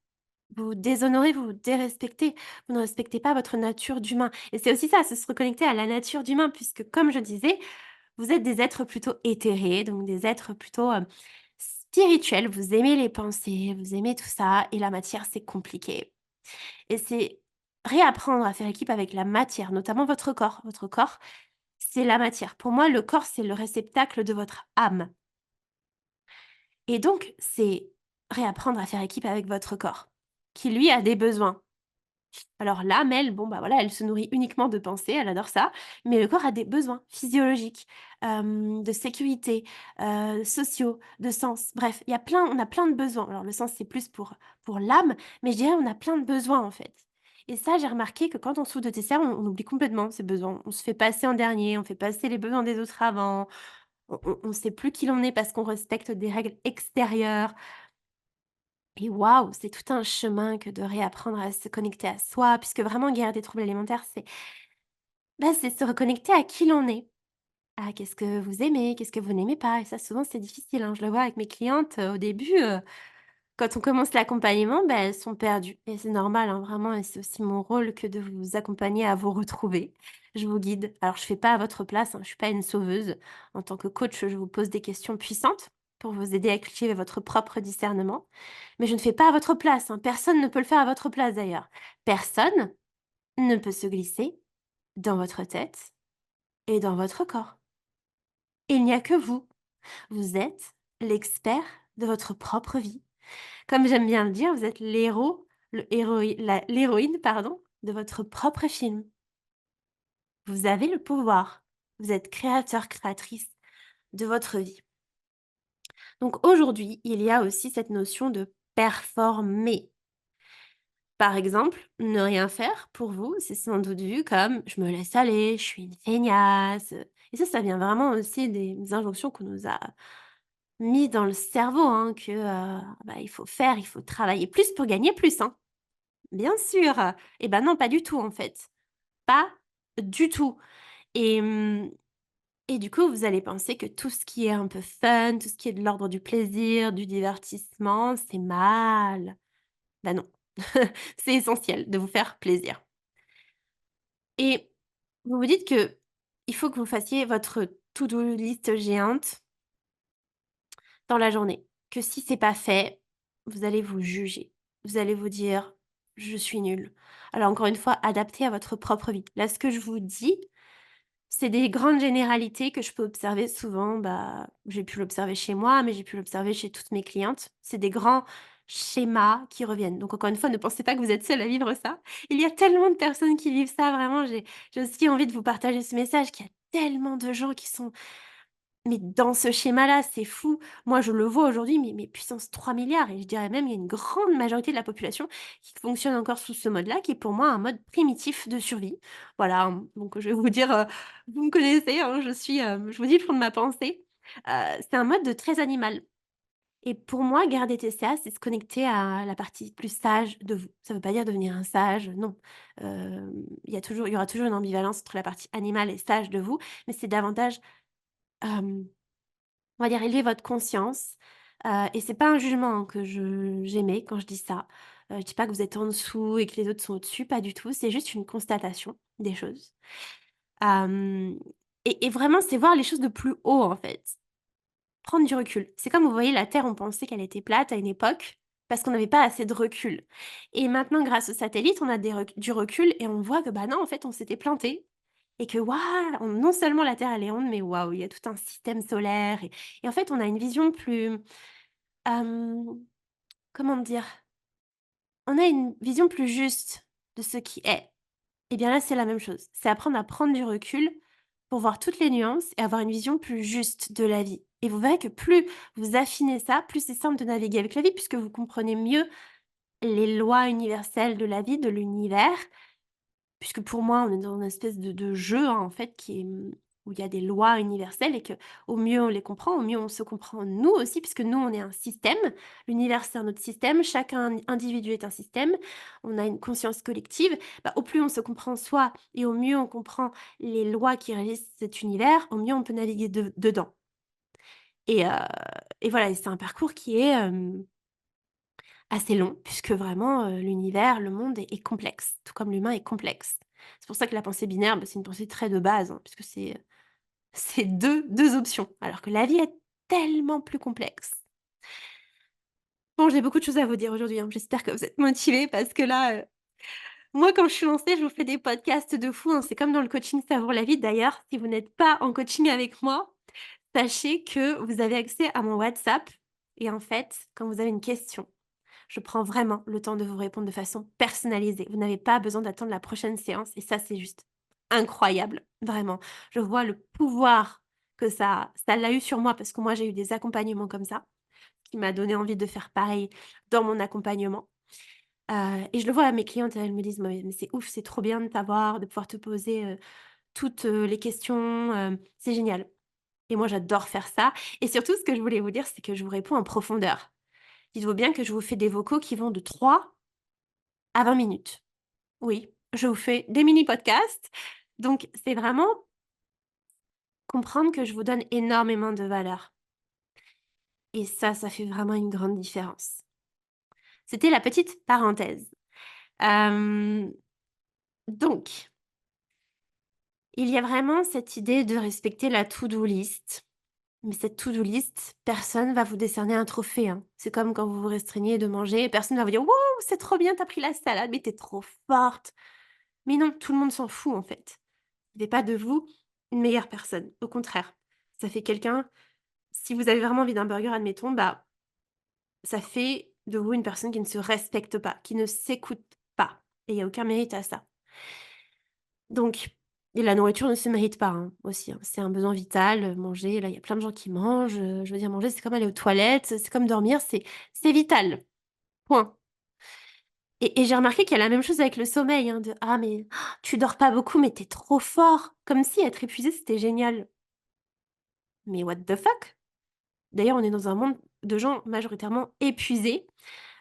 Vous vous déshonorez, vous vous dérespectez, vous ne respectez pas votre nature d'humain. Et c'est aussi ça, c'est se reconnecter à la nature d'humain, puisque comme je disais, vous êtes des êtres plutôt éthérés, donc des êtres plutôt spirituels. Vous aimez les pensées, vous aimez tout ça, et la matière, c'est compliqué. Et c'est réapprendre à faire équipe avec la matière, notamment votre corps. Votre corps, c'est la matière. Pour moi, le corps, c'est le réceptacle de votre âme. Et donc, c'est réapprendre à faire équipe avec votre corps, qui lui a des besoins. Alors l'âme, elle, bon, bah, voilà, elle se nourrit uniquement de pensées, elle adore ça, mais le corps a des besoins physiologiques, de sécurité, sociaux, de sens. Bref, on a plein de besoins. Alors le sens, c'est plus pour l'âme, mais je dirais on a plein de besoins, en fait. Et ça, j'ai remarqué que quand on souffre de TCA, on oublie complètement ces besoins. On se fait passer en dernier, on fait passer les besoins des autres avant, on sait plus qui l'on est parce qu'on respecte des règles extérieures. Et waouh, c'est tout un chemin que de réapprendre à se connecter à soi, puisque vraiment guérir des troubles alimentaires, c'est se reconnecter à qui l'on est, à qu'est-ce que vous aimez, qu'est-ce que vous n'aimez pas. Et ça, souvent, c'est difficile, hein. Je le vois avec mes clientes, au début, quand on commence l'accompagnement, elles sont perdues. Et c'est normal, hein, vraiment, et c'est aussi mon rôle que de vous accompagner à vous retrouver. Je vous guide. Alors, je fais pas à votre place, hein, je suis pas une sauveuse. En tant que coach, je vous pose des questions puissantes pour vous aider à cultiver votre propre discernement. Mais je ne fais pas à votre place, hein. Personne ne peut le faire à votre place d'ailleurs. Personne ne peut se glisser dans votre tête et dans votre corps. Il n'y a que vous. Vous êtes l'expert de votre propre vie. Comme j'aime bien le dire, vous êtes l'héroïne, pardon, de votre propre film. Vous avez le pouvoir. Vous êtes créateur, créatrice de votre vie. Donc aujourd'hui, il y a aussi cette notion de performer. Par exemple, ne rien faire pour vous, c'est sans doute vu comme je me laisse aller, je suis une feignasse. Et ça vient vraiment aussi des injonctions qu'on nous a mis dans le cerveau, hein, que il faut faire, il faut travailler plus pour gagner plus, hein. Bien sûr. Et ben non, pas du tout en fait, pas du tout. Et et du coup, vous allez penser que tout ce qui est un peu fun, tout ce qui est de l'ordre du plaisir, du divertissement, c'est mal. Bah non, c'est essentiel de vous faire plaisir. Et vous vous dites que il faut que vous fassiez votre to-do list géante dans la journée. Que si c'est pas fait, vous allez vous juger. Vous allez vous dire: «Je suis nul». Alors encore une fois, adapté à votre propre vie. Là, ce que je vous dis, c'est des grandes généralités que je peux observer souvent, j'ai pu l'observer chez moi, mais j'ai pu l'observer chez toutes mes clientes. C'est des grands schémas qui reviennent. Donc encore une fois, ne pensez pas que vous êtes seule à vivre ça. Il y a tellement de personnes qui vivent ça, vraiment, j'ai aussi envie de vous partager ce message qu'il y a tellement de gens qui sont Mais dans ce schéma-là, c'est fou. Moi, je le vois aujourd'hui, mais puissance 3 milliards, et je dirais même, il y a une grande majorité de la population qui fonctionne encore sous ce mode-là, qui est pour moi un mode primitif de survie. Voilà, donc je vais vous dire, vous me connaissez, hein, je vous dis le fond de ma pensée. C'est un mode de très animal, et pour moi, garder TCA, c'est se connecter à la partie plus sage de vous. Ça veut pas dire devenir un sage, non. Il y aura toujours une ambivalence entre la partie animale et sage de vous, mais c'est davantage, hem on va dire élever votre conscience, et c'est pas un jugement, hein, que j'émets quand je dis ça. Je dis pas que vous êtes en dessous et que les autres sont au-dessus, pas du tout, c'est juste une constatation des choses. Hem et vraiment, c'est voir les choses de plus haut, en fait. Prendre du recul. C'est comme vous voyez la Terre, on pensait qu'elle était plate à une époque, parce qu'on n'avait pas assez de recul, et maintenant grâce aux satellites, on a du recul et on voit que, bah, non, en fait, on s'était planté, et que waouh! Non seulement la Terre elle est ronde, mais waouh, il y a tout un système solaire, et en fait, on a une vision plus, hem, comment dire? On a une vision plus juste de ce qui est. Et bien là, c'est la même chose. C'est apprendre à prendre du recul pour voir toutes les nuances et avoir une vision plus juste de la vie. Et vous verrez que plus vous affinez ça, plus c'est simple de naviguer avec la vie, puisque vous comprenez mieux les lois universelles de la vie, de l'univers. Puisque pour moi, on est dans une espèce de jeu, hein, en fait, où il y a des lois universelles, et que au mieux on les comprend, au mieux on se comprend nous aussi, puisque nous, on est un système. L'univers, c'est un autre système. Chaque individu est un système. On a une conscience collective. Bah, au plus on se comprend soi et au mieux on comprend les lois qui régissent cet univers, au mieux on peut naviguer dedans. Et, heu, et voilà, et c'est un parcours qui est, assez long, puisque vraiment, l'univers, le monde est complexe, tout comme l'humain est complexe. C'est pour ça que la pensée binaire, bah, c'est une pensée très de base, hein, puisque c'est deux options, alors que la vie est tellement plus complexe. Bon, j'ai beaucoup de choses à vous dire aujourd'hui, hein. J'espère que vous êtes motivés, parce que là, moi, quand je suis lancée, je vous fais des podcasts de fou, hein. C'est comme dans le coaching Savoir la vie. D'ailleurs, si vous n'êtes pas en coaching avec moi, sachez que vous avez accès à mon WhatsApp, et en fait, quand vous avez une question, je prends vraiment le temps de vous répondre de façon personnalisée. Vous n'avez pas besoin d'attendre la prochaine séance, et ça, c'est juste incroyable, vraiment. Je vois le pouvoir que ça l'a eu sur moi, parce que moi, j'ai eu des accompagnements comme ça, qui m'a donné envie de faire pareil dans mon accompagnement. Et je le vois à mes clientes, elles me disent: «Mais c'est ouf, c'est trop bien de t'avoir, de pouvoir te poser, toutes, les questions, c'est génial». Et moi, j'adore faire ça, et surtout, ce que je voulais vous dire, c'est que je vous réponds en profondeur. Dites-vous bien que je vous fais des vocaux qui vont de 3 à 20 minutes. Oui, je vous fais des mini podcasts, donc c'est vraiment comprendre que je vous donne énormément de valeur, et ça fait vraiment une grande différence. C'était la petite parenthèse. Hem, donc il y a vraiment cette idée de respecter la to-do list, mais cette to-do list, personne va vous décerner un trophée, hein. C'est comme quand vous vous restreignez de manger, personne va vous dire: «Wouh, c'est trop bien, tu as pris la salade, mais tu es trop forte». Mais non, tout le monde s'en fout, en fait. Ça fait pas de vous une meilleure personne, au contraire. Ça fait quelqu'un, si vous avez vraiment envie d'un burger, admettons, bah, ça fait de vous une personne qui ne se respecte pas, qui ne s'écoute pas, et il y a aucun mérite à ça. Donc, et la nourriture ne se mérite pas, hein, aussi, hein. C'est un besoin vital, manger, là, il y a plein de gens qui mangent, je veux dire manger, c'est comme aller aux toilettes, c'est comme dormir, c'est vital, point. Et j'ai remarqué qu'il y a la même chose avec le sommeil, hein, de: «Ah mais tu dors pas beaucoup, mais tu es trop fort!» Comme si être épuisé, c'était génial. Mais what the fuck? D'ailleurs, on est dans un monde de gens majoritairement épuisés,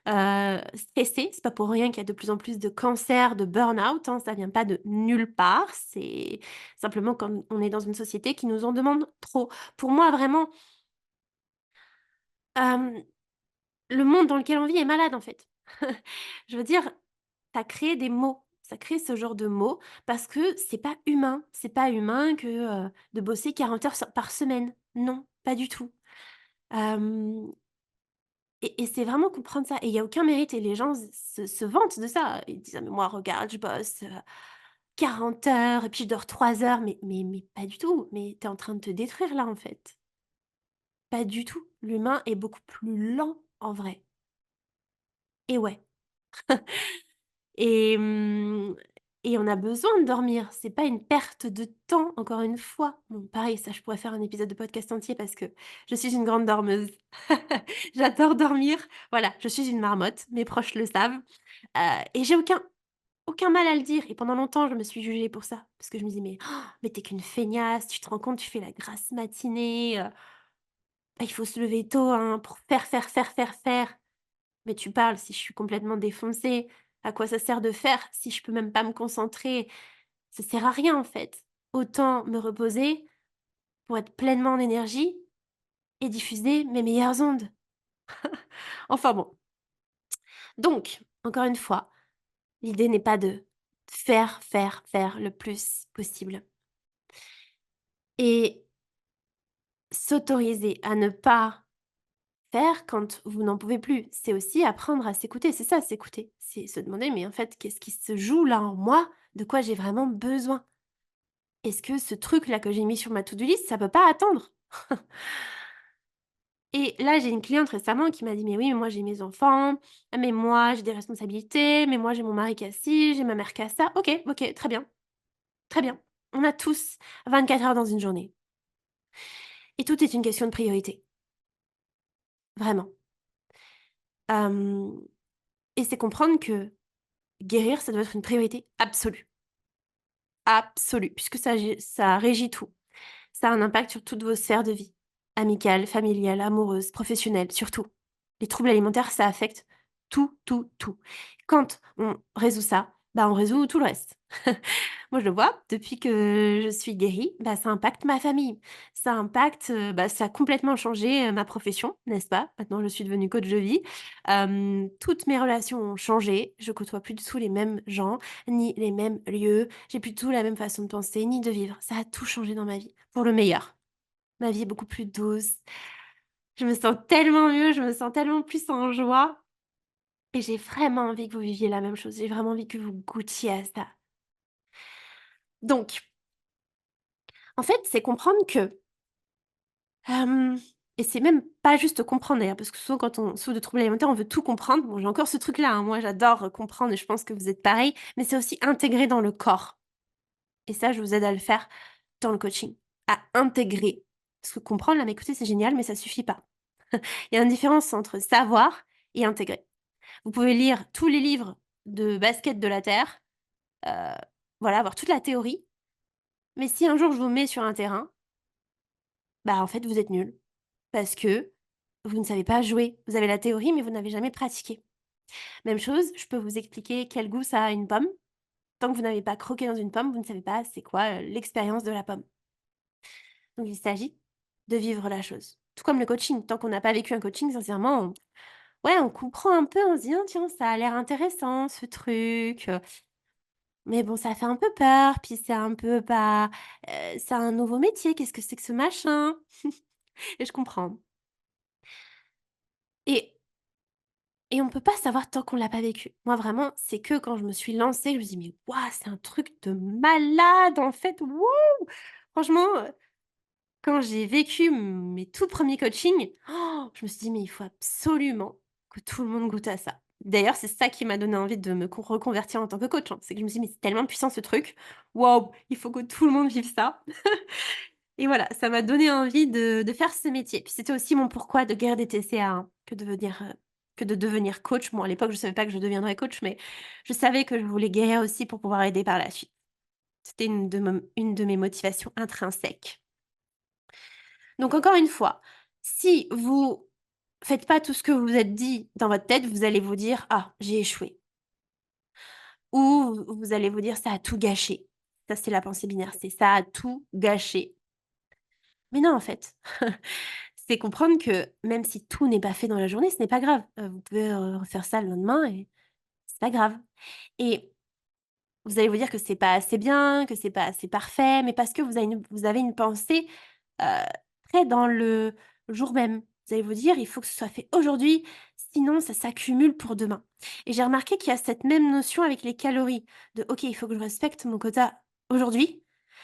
stressés. C'est pas pour rien qu'il y a de plus en plus de cancers, de burn-out, hein, ça vient pas de nulle part. C'est simplement comme on est dans une société qui nous en demande trop. Pour moi, vraiment, hem, le monde dans lequel on vit est malade, en fait. Je veux dire, tu as créé des mots, ça crée ce genre de mots parce que c'est pas humain. C'est pas humain que, de bosser 40 heures par semaine. Non, pas du tout. Hem Et c'est vraiment comprendre ça, et il y a aucun mérite, et les gens se vantent de ça. Ils disent: «Ah mais moi regarde, je bosse, 40 heures et puis je dors 3 heures», mais pas du tout, mais tu es en train de te détruire là, en fait. Pas du tout. L'humain est beaucoup plus lent en vrai, et ouais. Et et on a besoin de dormir. C'est pas une perte de temps, encore une fois. Bon, pareil, ça, je pourrais faire un épisode de podcast entier parce que je suis une grande dormeuse. J'adore dormir. Voilà, je suis une marmotte, mes proches le savent, et j'ai aucun mal à le dire et pendant longtemps, je me suis jugée pour ça. Parce que je me dis: «Mais tu qu'une feignasse, tu te rends compte, tu fais la grasse matinée, bah, il faut se lever tôt, hein, pour faire, faire, faire, faire, faire». Mais tu parles, si je suis complètement défoncée, à quoi ça sert de faire si je peux même pas me concentrer? Ça sert à rien, en fait. Autant me reposer pour être pleinement en énergie et diffuser mes meilleures ondes. Enfin bon. Donc, encore une fois, l'idée n'est pas de faire, faire, faire le plus possible. Et s'autoriser à ne pas faire quand vous n'en pouvez plus, c'est aussi apprendre à s'écouter. C'est ça, s'écouter. C'est se demander: «Mais en fait, qu'est-ce qui se joue là en moi? De quoi j'ai vraiment besoin? Est-ce que ce truc-là que j'ai mis sur ma to-do list, ça peut pas attendre?» Et là, j'ai une cliente récemment qui m'a dit: «Mais oui, mais moi j'ai mes enfants, mais moi j'ai des responsabilités, mais moi j'ai mon mari qui a ci, j'ai ma mère qui a ça». OK, OK, très bien, très bien. On a tous 24 heures dans une journée et tout est une question de priorité, vraiment. Hem et c'est comprendre que guérir, ça doit être une priorité absolue, absolue, puisque ça régit tout. Ça a un impact sur toutes vos sphères de vie, amicales, familiales, amoureuses, professionnelles, surtout. Les troubles alimentaires, ça affecte tout, tout, tout. Quand on résout ça, bah, on résout tout le reste. Moi, je le vois, depuis que je suis guérie, bah, ça impacte ma famille. Ça impacte, bah, ça a complètement changé, ma profession, n'est-ce pas? Maintenant, je suis devenue coach de vie. Toutes mes relations ont changé. Je côtoie plus du tout les mêmes gens, ni les mêmes lieux. J'ai plus du tout la même façon de penser, ni de vivre. Ça a tout changé dans ma vie, pour le meilleur. Ma vie est beaucoup plus douce. Je me sens tellement mieux, je me sens tellement plus en joie et j'ai vraiment envie que vous viviez la même chose. J'ai vraiment envie que vous goûtiez à ça. Donc, en fait, c'est comprendre que, hem et c'est même pas juste comprendre d'ailleurs, parce que souvent quand on souffre de troubles alimentaires, on veut tout comprendre. Bon, j'ai encore ce truc-là, hein, moi j'adore, comprendre et je pense que vous êtes pareil, mais c'est aussi intégrer dans le corps et ça, je vous aide à le faire dans le coaching, à intégrer. Parce que comprendre, là, m'écouter, c'est génial, mais ça suffit pas. Il y a une différence entre savoir et intégrer. Vous pouvez lire tous les livres de basket de la terre, heu, voilà, avoir toute la théorie, mais si un jour je vous mets sur un terrain, bah, en fait, vous êtes nul parce que vous ne savez pas jouer. Vous avez la théorie, mais vous n'avez jamais pratiqué. Même chose, je peux vous expliquer quel goût ça a une pomme. Tant que vous n'avez pas croqué dans une pomme, vous ne savez pas c'est quoi, l'expérience de la pomme. Donc il s'agit de vivre la chose. Tout comme le coaching, tant qu'on n'a pas vécu un coaching, sincèrement, ouais, on comprend un peu, on se dit: «Ah tiens, ça a l'air intéressant ce truc, mais bon, ça fait un peu peur, puis c'est un peu, bah, c'est un nouveau métier, qu'est-ce que c'est que ce machin?» Et je comprends. Et on peut pas savoir tant qu'on l'a pas vécu. Moi, vraiment, c'est que quand je me suis lancée, je me dis: «Mais waouh, c'est un truc de malade, en fait, wouh!» Franchement, quand j'ai vécu mes tout premiers coachings, je me suis dit: «Mais il faut absolument que tout le monde goûte à ça». D'ailleurs, c'est ça qui m'a donné envie de me reconvertir en tant que coach, hein. C'est que je me suis dit: «Mais c'est tellement puissant ce truc, waouh, il faut que tout le monde vive ça». Et voilà, ça m'a donné envie de faire ce métier. Puis c'était aussi mon pourquoi de guérir des TCA, hein, que de devenir coach. Bon, à l'époque, je savais pas que je deviendrais coach, mais je savais que je voulais guérir aussi pour pouvoir aider par la suite. C'était une de mes motivations intrinsèques. Donc encore une fois, si vous faites pas tout ce que vous vous êtes dit dans votre tête, vous allez vous dire: «Ah, j'ai échoué» ou vous allez vous dire: «Ça a tout gâché». Ça, c'est la pensée binaire, c'est: «Ça a tout gâché». Mais non, en fait. C'est comprendre que même si tout n'est pas fait dans la journée, ce n'est pas grave. Vous pouvez, refaire ça le lendemain et c'est pas grave et vous allez vous dire que c'est pas assez bien, que c'est pas assez parfait, mais parce que vous avez une pensée, heu, très dans le jour même. Vous allez vous dire: «Il faut que ce soit fait aujourd'hui, sinon ça s'accumule pour demain» et j'ai remarqué qu'il y a cette même notion avec les calories de: «OK, il faut que je respecte mon quota aujourd'hui,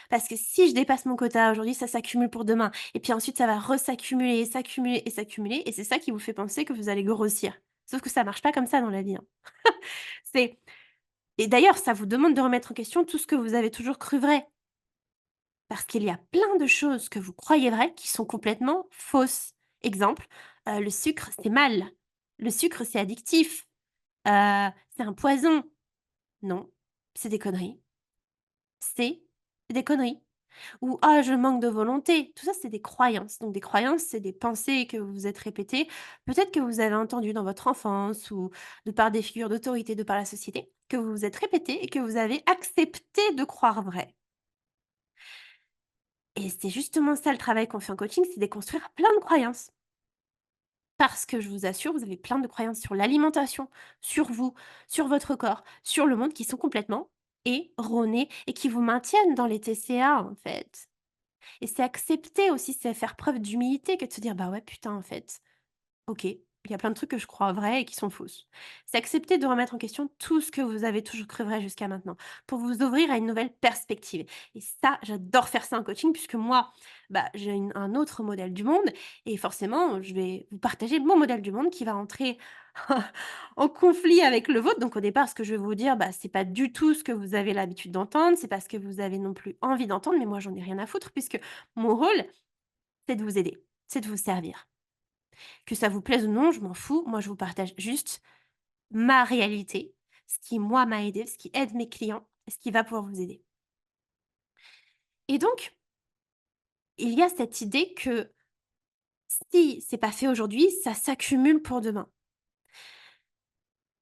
parce que si je dépasse mon quota aujourd'hui, ça s'accumule pour demain et puis ensuite ça va s'accumuler, s'accumuler et s'accumuler» et c'est ça qui vous fait penser que vous allez grossir. Sauf que ça marche pas comme ça dans la vie, hein. C'est Et d'ailleurs, ça vous demande de remettre en question tout ce que vous avez toujours cru vrai. Parce qu'il y a plein de choses que vous croyez vraies qui sont complètement fausses. Exemple, le sucre, c'est mal. Le sucre, c'est addictif. C'est un poison. Non, c'est des conneries. C'est des conneries. Ou: «Ah, je manque de volonté». Tout ça, c'est des croyances. Donc des croyances, c'est des pensées que vous vous êtes répétées, peut-être que vous avez entendues dans votre enfance ou de par des figures d'autorité, de par la société, que vous vous êtes répétées et que vous avez accepté de croire vraies. Et c'est justement ça le travail qu'on fait en coaching, c'est déconstruire plein de croyances. Parce que je vous assure, vous avez plein de croyances sur l'alimentation, sur vous, sur votre corps, sur le monde qui sont complètement erronées et qui vous maintiennent dans les TCA, en fait. Et c'est accepter aussi, c'est faire preuve d'humilité que de se dire: «Bah, ouais, putain, en fait, OK, il y a plein de trucs que je crois vrais et qui sont fausses». C'est accepter de remettre en question tout ce que vous avez toujours cru vrai jusqu'à maintenant, pour vous ouvrir à une nouvelle perspective. Et ça, j'adore faire ça en coaching puisque moi, bah, j'ai un autre modèle du monde et forcément, je vais vous partager mon modèle du monde qui va entrer en conflit avec le vôtre. Donc au départ, ce que je vais vous dire, bah, c'est pas du tout ce que vous avez l'habitude d'entendre, c'est pas ce que vous avez non plus envie d'entendre, mais moi, j'en ai rien à foutre puisque mon rôle, c'est de vous aider, c'est de vous servir. Que ça vous plaise ou non, je m'en fous. Moi, je vous partage juste ma réalité, ce qui, moi, m'a aidé, ce qui aide mes clients et ce qui va pouvoir vous aider. Et donc, il y a cette idée que si c'est pas fait aujourd'hui, ça s'accumule pour demain.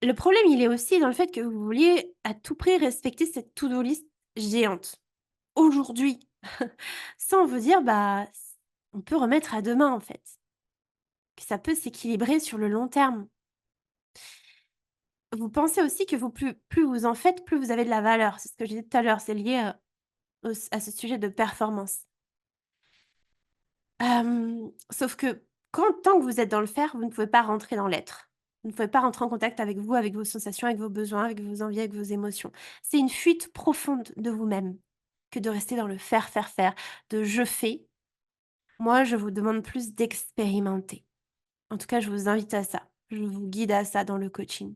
Le problème, il est aussi dans le fait que vous vouliez à tout prix respecter cette to-do list géante, aujourd'hui, sans vous dire, bah, on peut remettre à demain, en fait, que ça peut s'équilibrer sur le long terme. Vous pensez aussi que vous plus vous en faites, plus vous avez de la valeur. C'est ce que je disais tout à l'heure, c'est lié, au à ce sujet de performance. Sauf que tant que vous êtes dans le faire, vous ne pouvez pas rentrer dans l'être. Vous ne pouvez pas rentrer en contact avec vous, avec vos sensations, avec vos besoins, avec vos envies, avec vos émotions. C'est une fuite profonde de vous-même que de rester dans le faire, faire, faire, de «je fais». Moi, je vous demande plus d'expérimenter. En tout cas, je vous invite à ça. Je vous guide à ça dans le coaching.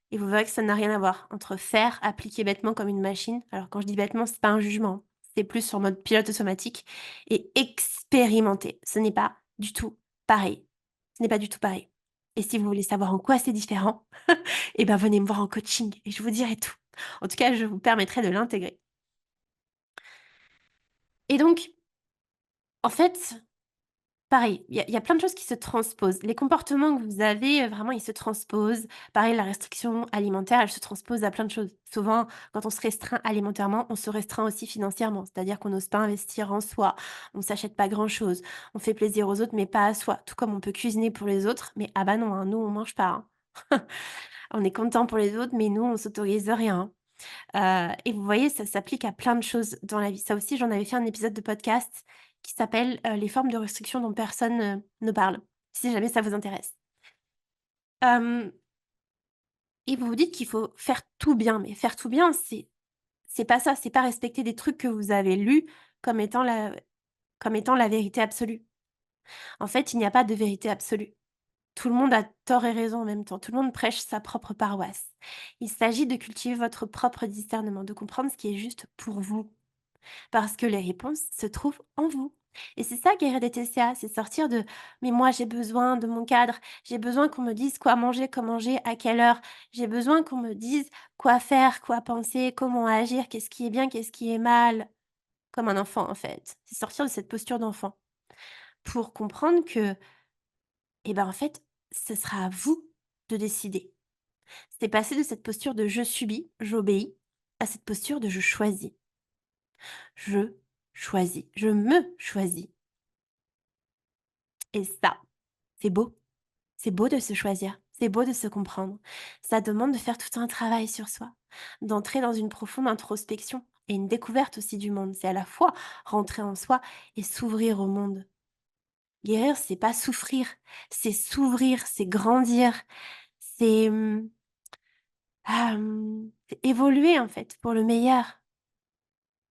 Et vous verrez que ça n'a rien à voir entre faire, appliquer bêtement comme une machine. Alors quand je dis bêtement, c'est pas un jugement, c'est plus en mode pilote automatique et expérimenter. Ce n'est pas du tout pareil. Ce n'est pas du tout pareil. Et si vous voulez savoir en quoi c'est différent, eh ben venez me voir en coaching et je vous dirai tout. En tout cas, je vous permettrai de l'intégrer. Et donc, en fait, pareil, il y a plein de choses qui se transposent. Les comportements que vous avez, vraiment, ils se transposent. Pareil, la restriction alimentaire, elle se transpose à plein de choses. Souvent, quand on se restreint alimentairement, on se restreint aussi financièrement. C'est-à-dire qu'on n'ose pas investir en soi, on s'achète pas grand-chose, on fait plaisir aux autres, mais pas à soi. Tout comme on peut cuisiner pour les autres, mais ah bah non, hein, nous, on mange pas, hein. On est content pour les autres, mais nous, on s'autorise rien. Et vous voyez, ça s'applique à plein de choses dans la vie. Ça aussi, j'en avais fait un épisode de podcast qui s'appelle, «Les formes de restriction dont personne, ne parle», si jamais ça vous intéresse. Hem Et vous vous dites qu'il faut faire tout bien, mais faire tout bien, c'est pas ça, c'est pas respecter des trucs que vous avez lus comme étant la vérité absolue. En fait, il n'y a pas de vérité absolue. Tout le monde a tort et raison en même temps. Tout le monde prêche sa propre paroisse. Il s'agit de cultiver votre propre discernement, de comprendre ce qui est juste pour vous. Parce que les réponses se trouvent en vous. Et c'est ça guérir des TCA, c'est sortir de: «Mais moi j'ai besoin de mon cadre, j'ai besoin qu'on me dise quoi manger, quand manger, à quelle heure. J'ai besoin qu'on me dise quoi faire, quoi penser, comment agir, qu'est-ce qui est bien, qu'est-ce qui est mal». Comme un enfant en fait. C'est sortir de cette posture d'enfant pour comprendre que, eh ben, en fait, ce sera à vous de décider. C'est passer de cette posture de «je subis, j'obéis» à cette posture de «je choisis». Je choisis, je me choisis. Et ça, c'est beau. C'est beau de se choisir, c'est beau de se comprendre. Ça demande de faire tout un travail sur soi, d'entrer dans une profonde introspection et une découverte aussi du monde. C'est à la fois rentrer en soi et s'ouvrir au monde. Guérir, c'est pas souffrir, c'est s'ouvrir, c'est grandir, c'est, c'est évoluer en fait pour le meilleur.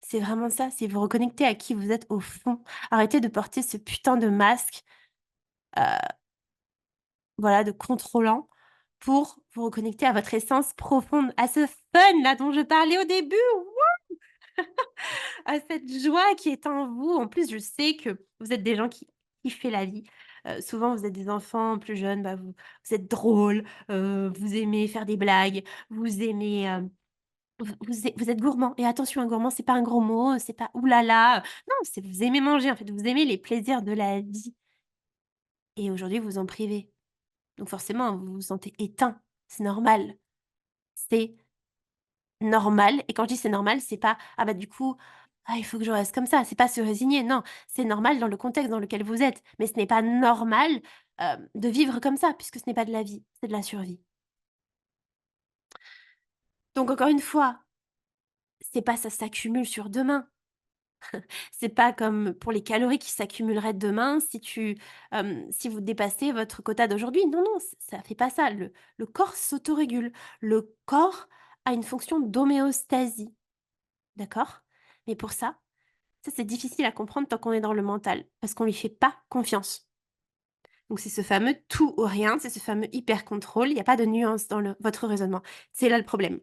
C'est vraiment ça, c'est vous reconnecter à qui vous êtes au fond. Arrêtez de porter ce putain de masque, heu, voilà, de contrôlant pour vous reconnecter à votre essence profonde, à ce fun là dont je parlais au début, à cette joie qui est en vous. En plus, je sais que vous êtes des gens qui kiffez la vie. Souvent, vous êtes des enfants plus jeunes, bah, vous êtes drôles, vous aimez faire des blagues, vous aimez, vous êtes gourmand et attention, un gourmand, c'est pas un gros mot, c'est pas ouh là là, non, c'est vous aimez manger, en fait, vous aimez les plaisirs de la vie et aujourd'hui, vous en privez. Donc forcément, vous vous sentez éteint. C'est normal. C'est normal et quand je dis: «C'est normal», c'est pas: «Ah bah, du coup, ah, il faut que je reste comme ça». C'est pas se résigner, non. C'est normal dans le contexte dans lequel vous êtes, mais ce n'est pas normal, de vivre comme ça puisque ce n'est pas de la vie, c'est de la survie. Donc encore une fois, c'est pas ça s'accumule sur demain. C'est pas comme pour les calories qui s'accumuleraient demain si vous dépassez votre quota d'aujourd'hui. Non, non, ça fait pas ça. Le corps s'autorégule. Le corps a une fonction d'homéostasie, d'accord? Mais pour ça c'est difficile à comprendre tant qu'on est dans le mental, parce qu'on lui fait pas confiance. Donc c'est ce fameux tout ou rien, c'est ce fameux hyper contrôle, il y a pas de nuance dans votre raisonnement. C'est là le problème.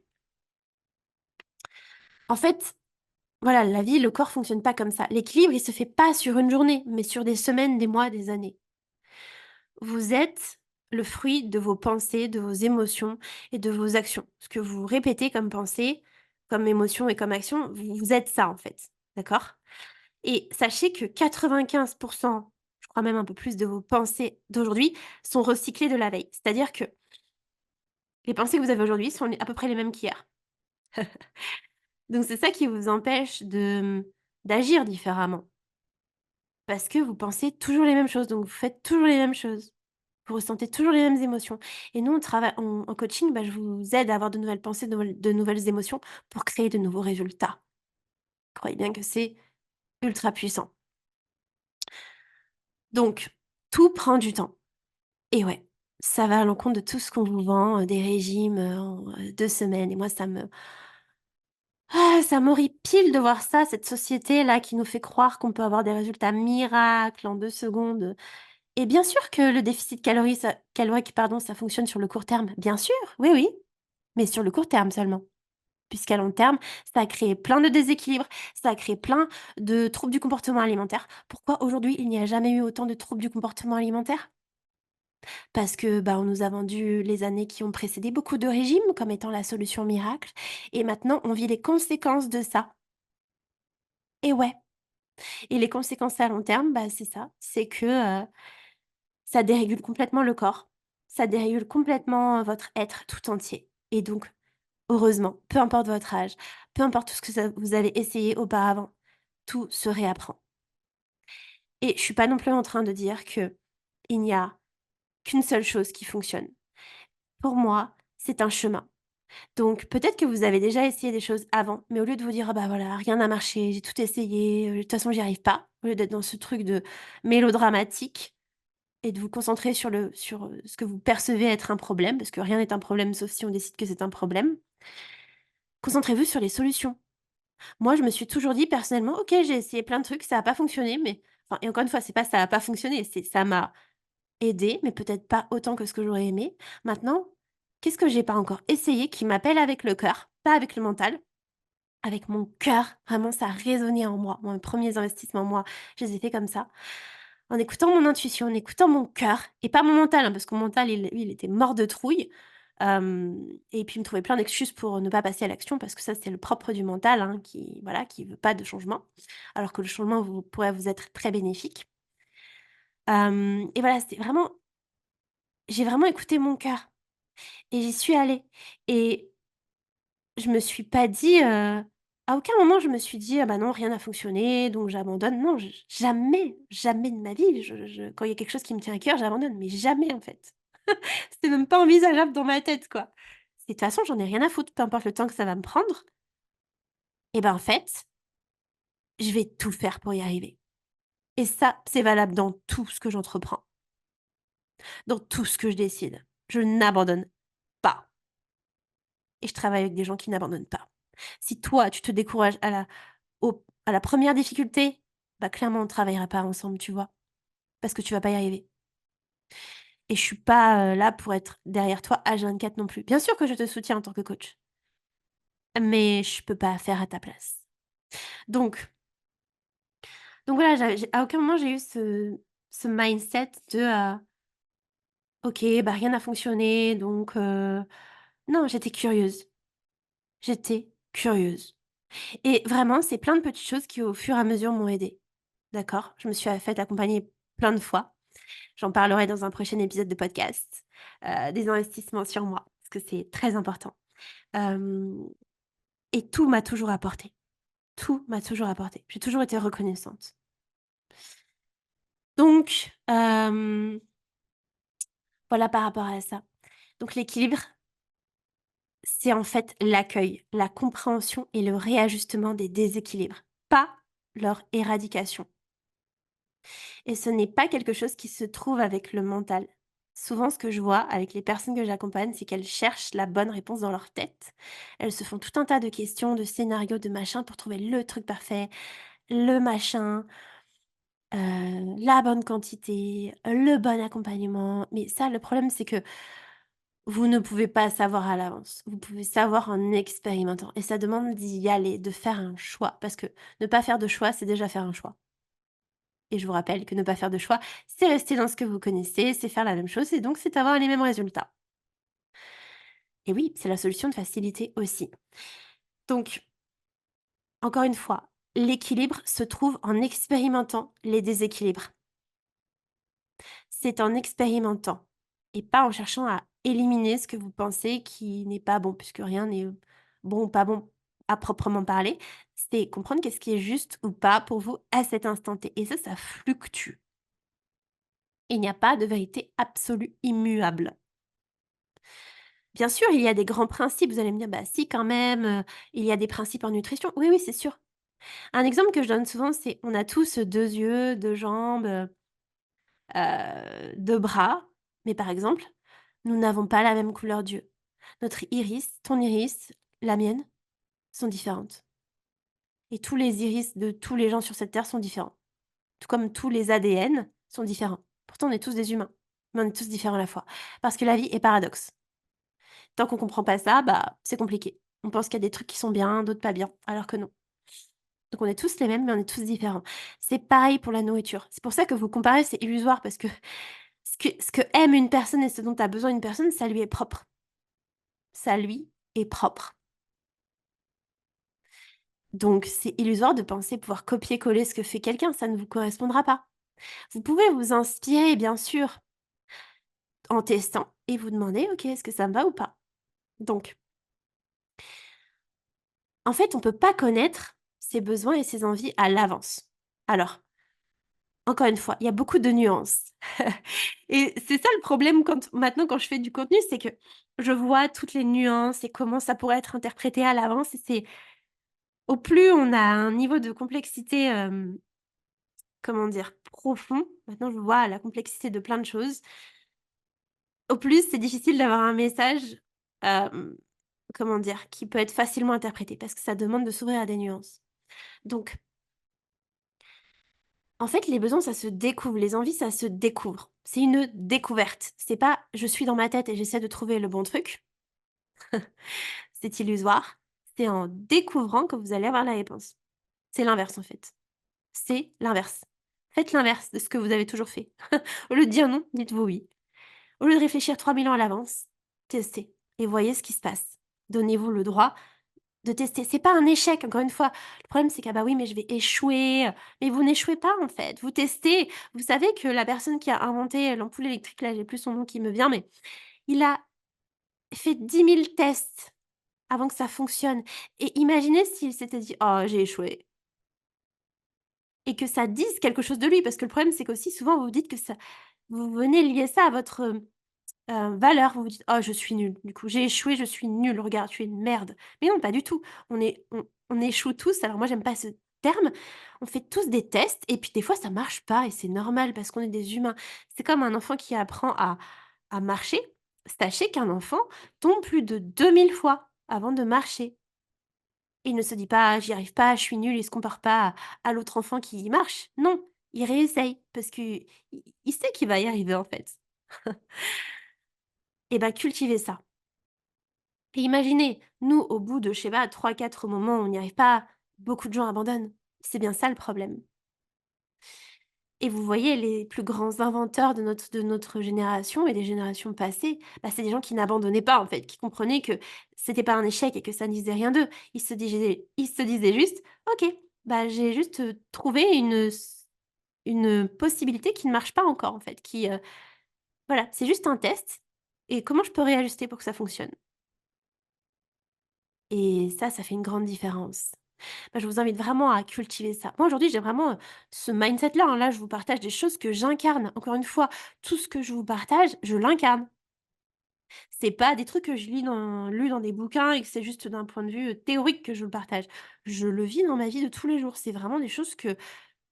En fait, voilà, la vie, le corps fonctionne pas comme ça. L'équilibre, il se fait pas sur une journée, mais sur des semaines, des mois, des années. Vous êtes le fruit de vos pensées, de vos émotions et de vos actions. Ce que vous répétez comme pensée, comme émotion et comme action, vous êtes ça en fait. D'accord? Et sachez que 95, je crois même un peu plus, de vos pensées d'aujourd'hui sont recyclées de la veille. C'est-à-dire que les pensées que vous avez aujourd'hui sont à peu près les mêmes qu'hier. Donc c'est ça qui vous empêche d'agir différemment. Parce que vous pensez toujours les mêmes choses, donc vous faites toujours les mêmes choses. Vous ressentez toujours les mêmes émotions. Et nous, on travaille en coaching, bah, je vous aide à avoir de nouvelles pensées, de nouvelles émotions pour créer de nouveaux résultats. Croyez bien que c'est ultra puissant. Donc, tout prend du temps. Et ouais, ça va à l'encontre de tout ce qu'on vous vend, des régimes, en, 2 semaines et moi ça m'horripile de voir ça, cette société-là qui nous fait croire qu'on peut avoir des résultats miracles en 2 secondes, et bien sûr que le déficit calorique, pardon, ça fonctionne sur le court terme. Bien sûr, oui, oui, mais sur le court terme seulement. Puisqu'à long terme, ça a créé plein de déséquilibres, ça a créé plein de troubles du comportement alimentaire. Pourquoi aujourd'hui il n'y a jamais eu autant de troubles du comportement alimentaire? Parce que, bah, on nous a vendu les années qui ont précédé beaucoup de régimes comme étant la solution miracle et maintenant on vit les conséquences de ça. Et ouais, et les conséquences à long terme, bah, c'est ça, c'est que, ça dérégule complètement le corps, ça dérégule complètement, votre être tout entier et donc heureusement, peu importe votre âge, peu importe tout ce que vous avez essayé auparavant, tout se réapprend. Et je suis pas non plus en train de dire que il n'y a qu'une seule chose qui fonctionne. Pour moi, c'est un chemin. Donc peut-être que vous avez déjà essayé des choses avant, mais au lieu de vous dire: «Ah bah voilà, rien n'a marché, j'ai tout essayé, de toute façon j'y arrive pas», au lieu d'être dans ce truc de mélodramatique et de vous concentrer sur ce que vous percevez être un problème, parce que rien n'est un problème sauf si on décide que c'est un problème, concentrez-vous sur les solutions. Moi, je me suis toujours dit personnellement: «OK, j'ai essayé plein de trucs, ça a pas fonctionné, mais» enfin et encore une fois, c'est pas ça a pas fonctionné, c'est ça m'a aidé, mais peut-être pas autant que ce que j'aurais aimé. Maintenant, qu'est-ce que j'ai pas encore essayé qui m'appelle avec le cœur, pas avec le mental, avec mon cœur? Vraiment, ça a résonné en moi. Moi, mes premiers investissements, moi, je les ai faits comme ça, en écoutant mon intuition, en écoutant mon cœur et pas mon mental, hein, parce que mon mental, lui, il était mort de trouille. Et puis il me trouvait plein d'excuses pour ne pas passer à l'action parce que ça, c'est le propre du mental, hein, qui voilà, qui veut pas de changement, alors que le changement pourrait vous être très bénéfique. Et voilà, c'était vraiment j'ai vraiment écouté mon cœur et j'y suis allée et je me suis pas dit, à aucun moment je me suis dit: «Ah bah non, rien n'a fonctionné, donc j'abandonne». Non, jamais, jamais de ma vie, quand il y a quelque chose qui me tient à cœur, j'abandonne, mais jamais en fait. C'était même pas envisageable dans ma tête, quoi. C'est de toute façon, j'en ai rien à foutre, peu importe le temps que ça va me prendre et ben, en fait, je vais tout faire pour y arriver et ça, c'est valable dans tout ce que j'entreprends, dans tout ce que je décide. Je n'abandonne pas et je travaille avec des gens qui n'abandonnent pas. Si toi, tu te décourages à la première difficulté, bah, clairement, on ne travaillera pas ensemble, tu vois? Parce que tu vas pas y arriver. et je suis pas, là pour être derrière toi H24 non plus. Bien sûr que je te soutiens en tant que coach, mais je peux pas faire à ta place. Donc voilà, j'ai à aucun moment j'ai eu ce mindset de, «OK, bah, rien n'a fonctionné donc» non, j'étais curieuse. J'étais curieuse et vraiment, c'est plein de petites choses qui, au fur et à mesure, m'ont aidée. D'accord? Je me suis fait accompagner plein de fois. J'en parlerai dans un prochain épisode de podcast, des investissements sur moi, parce que c'est très important. Hem et tout m'a toujours apporté. Tout m'a toujours apporté. J'ai toujours été reconnaissante. Donc voilà par rapport à ça. Donc l'équilibre, c'est en fait l'accueil, la compréhension et le réajustement des déséquilibres, pas leur éradication. Et ce n'est pas quelque chose qui se trouve avec le mental. Souvent, ce que je vois avec les personnes que j'accompagne, c'est qu'elles cherchent la bonne réponse dans leur tête. Elles se font tout un tas de questions, de scénarios, de machins pour trouver le truc parfait, le machin, la bonne quantité, le bon accompagnement. Mais ça, le problème, c'est que vous ne pouvez pas savoir à l'avance. Vous pouvez savoir en expérimentant. Et ça demande d'y aller, de faire un choix. Parce que ne pas faire de choix, c'est déjà faire un choix. Et je vous rappelle que ne pas faire de choix, c'est rester dans ce que vous connaissez, c'est faire la même chose et donc c'est avoir les mêmes résultats. Et oui, c'est la solution de facilité aussi. Donc, encore une fois, l'équilibre se trouve en expérimentant les déséquilibres. C'est en expérimentant et pas en cherchant à éliminer ce que vous pensez qui n'est pas bon, puisque rien n'est bon ou pas bon à proprement parler. C'est comprendre qu'est-ce qui est juste ou pas pour vous à cet instant T. Et ça fluctue. Il n'y a pas de vérité absolue immuable. Bien sûr, il y a des grands principes. Vous allez me dire: «Bah si quand même, il y a des principes en nutrition». Oui, oui, c'est sûr. Un exemple que je donne souvent, c'est on a tous 2 yeux, 2 jambes, 2 bras, mais par exemple, nous n'avons pas la même couleur d'yeux. Notre iris, ton iris, la mienne, sont différentes et tous les iris de tous les gens sur cette terre sont différents. Tout comme tous les ADN sont différents. Pourtant, on est tous des humains, mais on est tous différents à la fois. Parce que la vie est paradoxe. Tant qu'on comprend pas ça, bah, c'est compliqué. On pense qu'il y a des trucs qui sont bien, d'autres pas bien, alors que non. Donc on est tous les mêmes, mais on est tous différents. C'est pareil pour la nourriture. C'est pour ça que vous comparez, c'est illusoire parce que ce que aime une personne et ce dont a besoin une personne, ça lui est propre. Ça lui est propre. Donc c'est illusoire de penser pouvoir copier-coller ce que fait quelqu'un, ça ne vous correspondra pas. Vous pouvez vous inspirer, bien sûr, en testant et vous demander: «OK, est-ce que ça me va ou pas?» Donc en fait, on peut pas connaître ses besoins et ses envies à l'avance. Alors, encore une fois, il y a beaucoup de nuances et c'est ça le problème quand je fais du contenu, c'est que je vois toutes les nuances et comment ça pourrait être interprété à l'avance et c'est au plus on a un niveau de complexité, comment dire? Profond, maintenant je vois la complexité de plein de choses, au plus c'est difficile d'avoir un message, hem, comment dire? Qui peut être facilement interprété parce que ça demande de s'ouvrir à des nuances. Donc en fait, les besoins, ça se découvre, les envies, ça se découvre. C'est une découverte. C'est pas: «Je suis dans ma tête et j'essaie de trouver le bon truc», c'est illusoire. C'est en découvrant que vous allez avoir la réponse. C'est l'inverse, en fait. C'est l'inverse. Faites l'inverse de ce que vous avez toujours fait. Au lieu de dire non, dites-vous oui. Au lieu de réfléchir 3000 ans à l'avance, testez et voyez ce qui se passe. Donnez-vous le droit de tester. C'est pas un échec, encore une fois. Le problème, c'est que: «Ah bah oui, mais je vais échouer», mais vous n'échouez pas, en fait. Vous testez. Vous savez que la personne qui a inventé l'ampoule électrique, là, j'ai plus son nom qui me vient, mais il a fait 10 000 tests avant que ça fonctionne et imaginez s'il s'était dit: «Oh, j'ai échoué» et que ça dise quelque chose de lui. Parce que le problème, c'est qu'aussi souvent vous vous dites que ça vous venez lier ça à votre, valeur. Vous vous dites: «Oh, je suis nul, du coup, j'ai échoué, je suis nul, regarde, tu es une merde». Mais non, pas du tout. On échoue tous, alors moi j'aime pas ce terme. On fait tous des tests et puis des fois ça marche pas et c'est normal parce qu'on est des humains. C'est comme un enfant qui apprend à marcher. Sachez qu'un enfant tombe plus de 2000 fois avant de marcher. Il ne se dit pas: «J'y arrive pas, je suis nul», il se compare pas à l'autre enfant qui marche. Non, il réessaye parce qu'il sait qu'il va y arriver en fait. Et bah, cultivez ça. Et imaginez, nous, au bout de, je sais pas, 3-4 moments où on n'y arrive pas, beaucoup de gens abandonnent. C'est bien ça le problème. Et vous voyez, les plus grands inventeurs de notre génération et des générations passées, bah, c'est des gens qui n'abandonnaient pas, en fait, qui comprenaient que c'était pas un échec et que ça ne disait rien d'eux. Ils se disaient juste: «OK, bah, j'ai juste, trouvé une possibilité qui ne marche pas encore, en fait, voilà, c'est juste un test et comment je peux réajuster pour que ça fonctionne?» Et ça fait une grande différence. Bah, je vous invite vraiment à cultiver ça. Moi, aujourd'hui, j'ai vraiment, ce mindset-là, hein. Là, je vous partage des choses que j'incarne. Encore une fois, tout ce que je vous partage, je l'incarne. C'est pas des trucs que je lus dans des bouquins et que c'est juste d'un point de vue, théorique que je le partage. Je le vis dans ma vie de tous les jours. C'est vraiment des choses que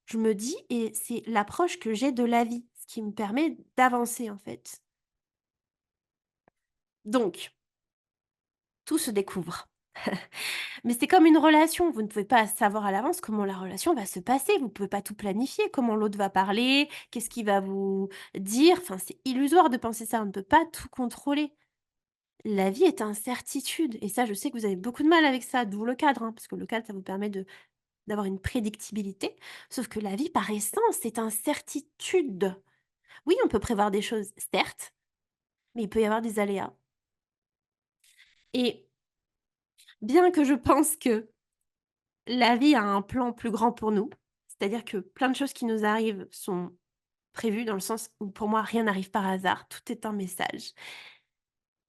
je me dis et c'est l'approche que j'ai de la vie, ce qui me permet d'avancer, en fait. Donc, tout se découvre. Mais c'est comme une relation, vous ne pouvez pas savoir à l'avance comment la relation va se passer, vous pouvez pas tout planifier, comment l'autre va parler, qu'est-ce qu'il va vous dire, enfin c'est illusoire de penser ça, on ne peut pas tout contrôler. La vie est incertitude et ça je sais que vous avez beaucoup de mal avec ça, d'où le cadre, hein, parce que le cadre ça vous permet d'avoir une prédictibilité, sauf que la vie par essence est incertitude. Oui, on peut prévoir des choses, certes, mais il peut y avoir des aléas. Et bien que je pense que la vie a un plan plus grand pour nous, c'est-à-dire que plein de choses qui nous arrivent sont prévues dans le sens où pour moi rien n'arrive par hasard, tout est un message.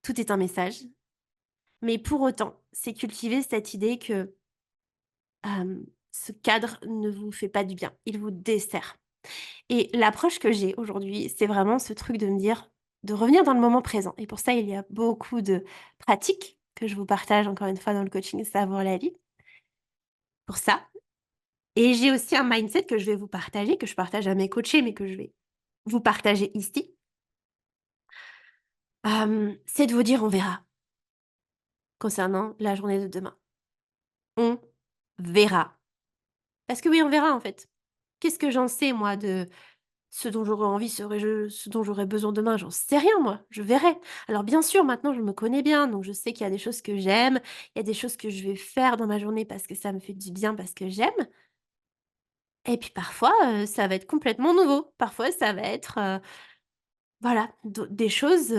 Tout est un message, mais pour autant, c'est cultiver cette idée que, ce cadre ne vous fait pas du bien, il vous dessert et l'approche que j'ai aujourd'hui, c'est vraiment ce truc de me dire de revenir dans le moment présent et pour ça, il y a beaucoup de pratiques que je vous partage encore une fois dans le coaching Savoir la vie, pour ça. Et j'ai aussi un mindset que je vais vous partager, que je partage à mes coachés, mais que je vais vous partager ici. C'est de vous dire: «On verra», concernant la journée de demain. On verra. Parce que oui, on verra, en fait. Qu'est-ce que j'en sais moi de ce dont j'aurais envie, ce dont j'aurais besoin demain? J'en sais rien moi, je verrai. Alors bien sûr, maintenant je me connais bien, donc je sais qu'il y a des choses que j'aime, il y a des choses que je vais faire dans ma journée parce que ça me fait du bien, parce que j'aime et puis parfois, ça va être complètement nouveau. Parfois ça va être, voilà, des choses,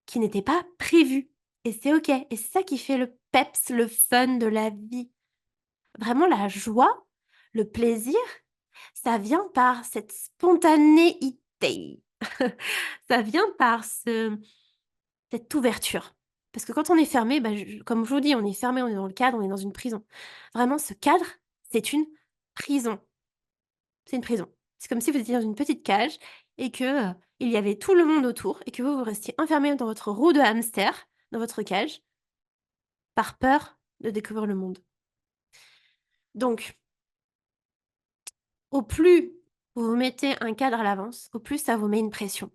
qui n'étaient pas prévues et c'est OK et c'est ça qui fait le peps, le fun de la vie. Vraiment la joie, le plaisir, ça vient par cette spontanéité. Ça vient par cette ouverture. Parce que quand on est fermé, bah, je comme je vous dis, on est fermé, on est dans le cadre, on est dans une prison. Vraiment ce cadre, c'est une prison. C'est une prison. C'est comme si vous étiez dans une petite cage et que, il y avait tout le monde autour et que vous, vous restiez enfermé dans votre roue de hamster, dans votre cage, par peur de découvrir le monde. Donc, au plus vous vous mettez un cadre à l'avance, au plus ça vous met une pression.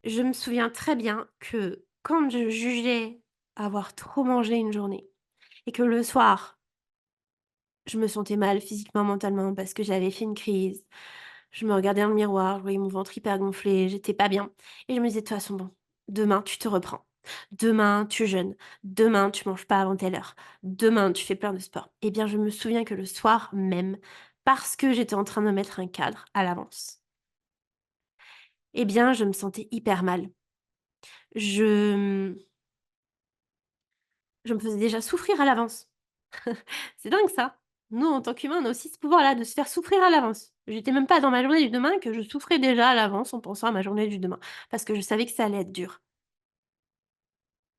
Je me souviens très bien que quand je jugeais avoir trop mangé une journée et que le soir, je me sentais mal physiquement, mentalement parce que j'avais fait une crise. Je me regardais dans le miroir, je voyais mon ventre hyper gonflé, j'étais pas bien et je me disais: «De toute façon, bon, demain tu te reprends. Demain tu jeûnes. Demain tu manges pas avant telle heure. Demain tu fais plein de sport». Eh bien, je me souviens que le soir même, parce que j'étais en train de mettre un cadre à l'avance, eh bien, je me sentais hyper mal. Je, je me faisais déjà souffrir à l'avance. C'est dingue ça. Nous, en tant qu'humains, on a aussi ce pouvoir-là de se faire souffrir à l'avance. J'étais même pas dans ma journée du demain que je souffrais déjà à l'avance en pensant à ma journée du demain. Parce que je savais que ça allait être dur.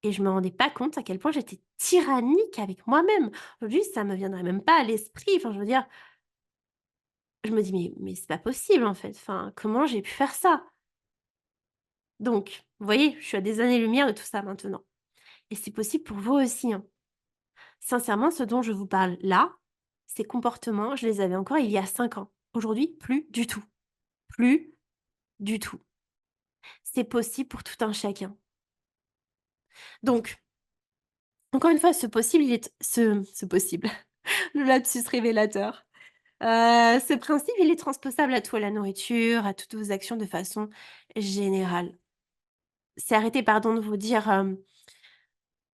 Et je me rendais pas compte à quel point j'étais tyrannique avec moi-même. Aujourd'hui, ça me viendrait même pas à l'esprit. Enfin, je veux dire, je me dis: «Mais c'est pas possible en fait. Enfin, comment j'ai pu faire ça?» Donc, vous voyez, je suis à des années-lumière de tout ça maintenant. Et c'est possible pour vous aussi, hein. Sincèrement, ce dont je vous parle là, ces comportements, je les avais encore il y a 5 ans. Aujourd'hui, plus du tout. Plus du tout. C'est possible pour tout un chacun. Donc, encore une fois, ce possible, il est ce possible, le lapsus révélateur. Ce principe, il est transposable à tout, à la nourriture, à toutes vos actions de façon générale. C'est arrêter, pardon, de vous dire,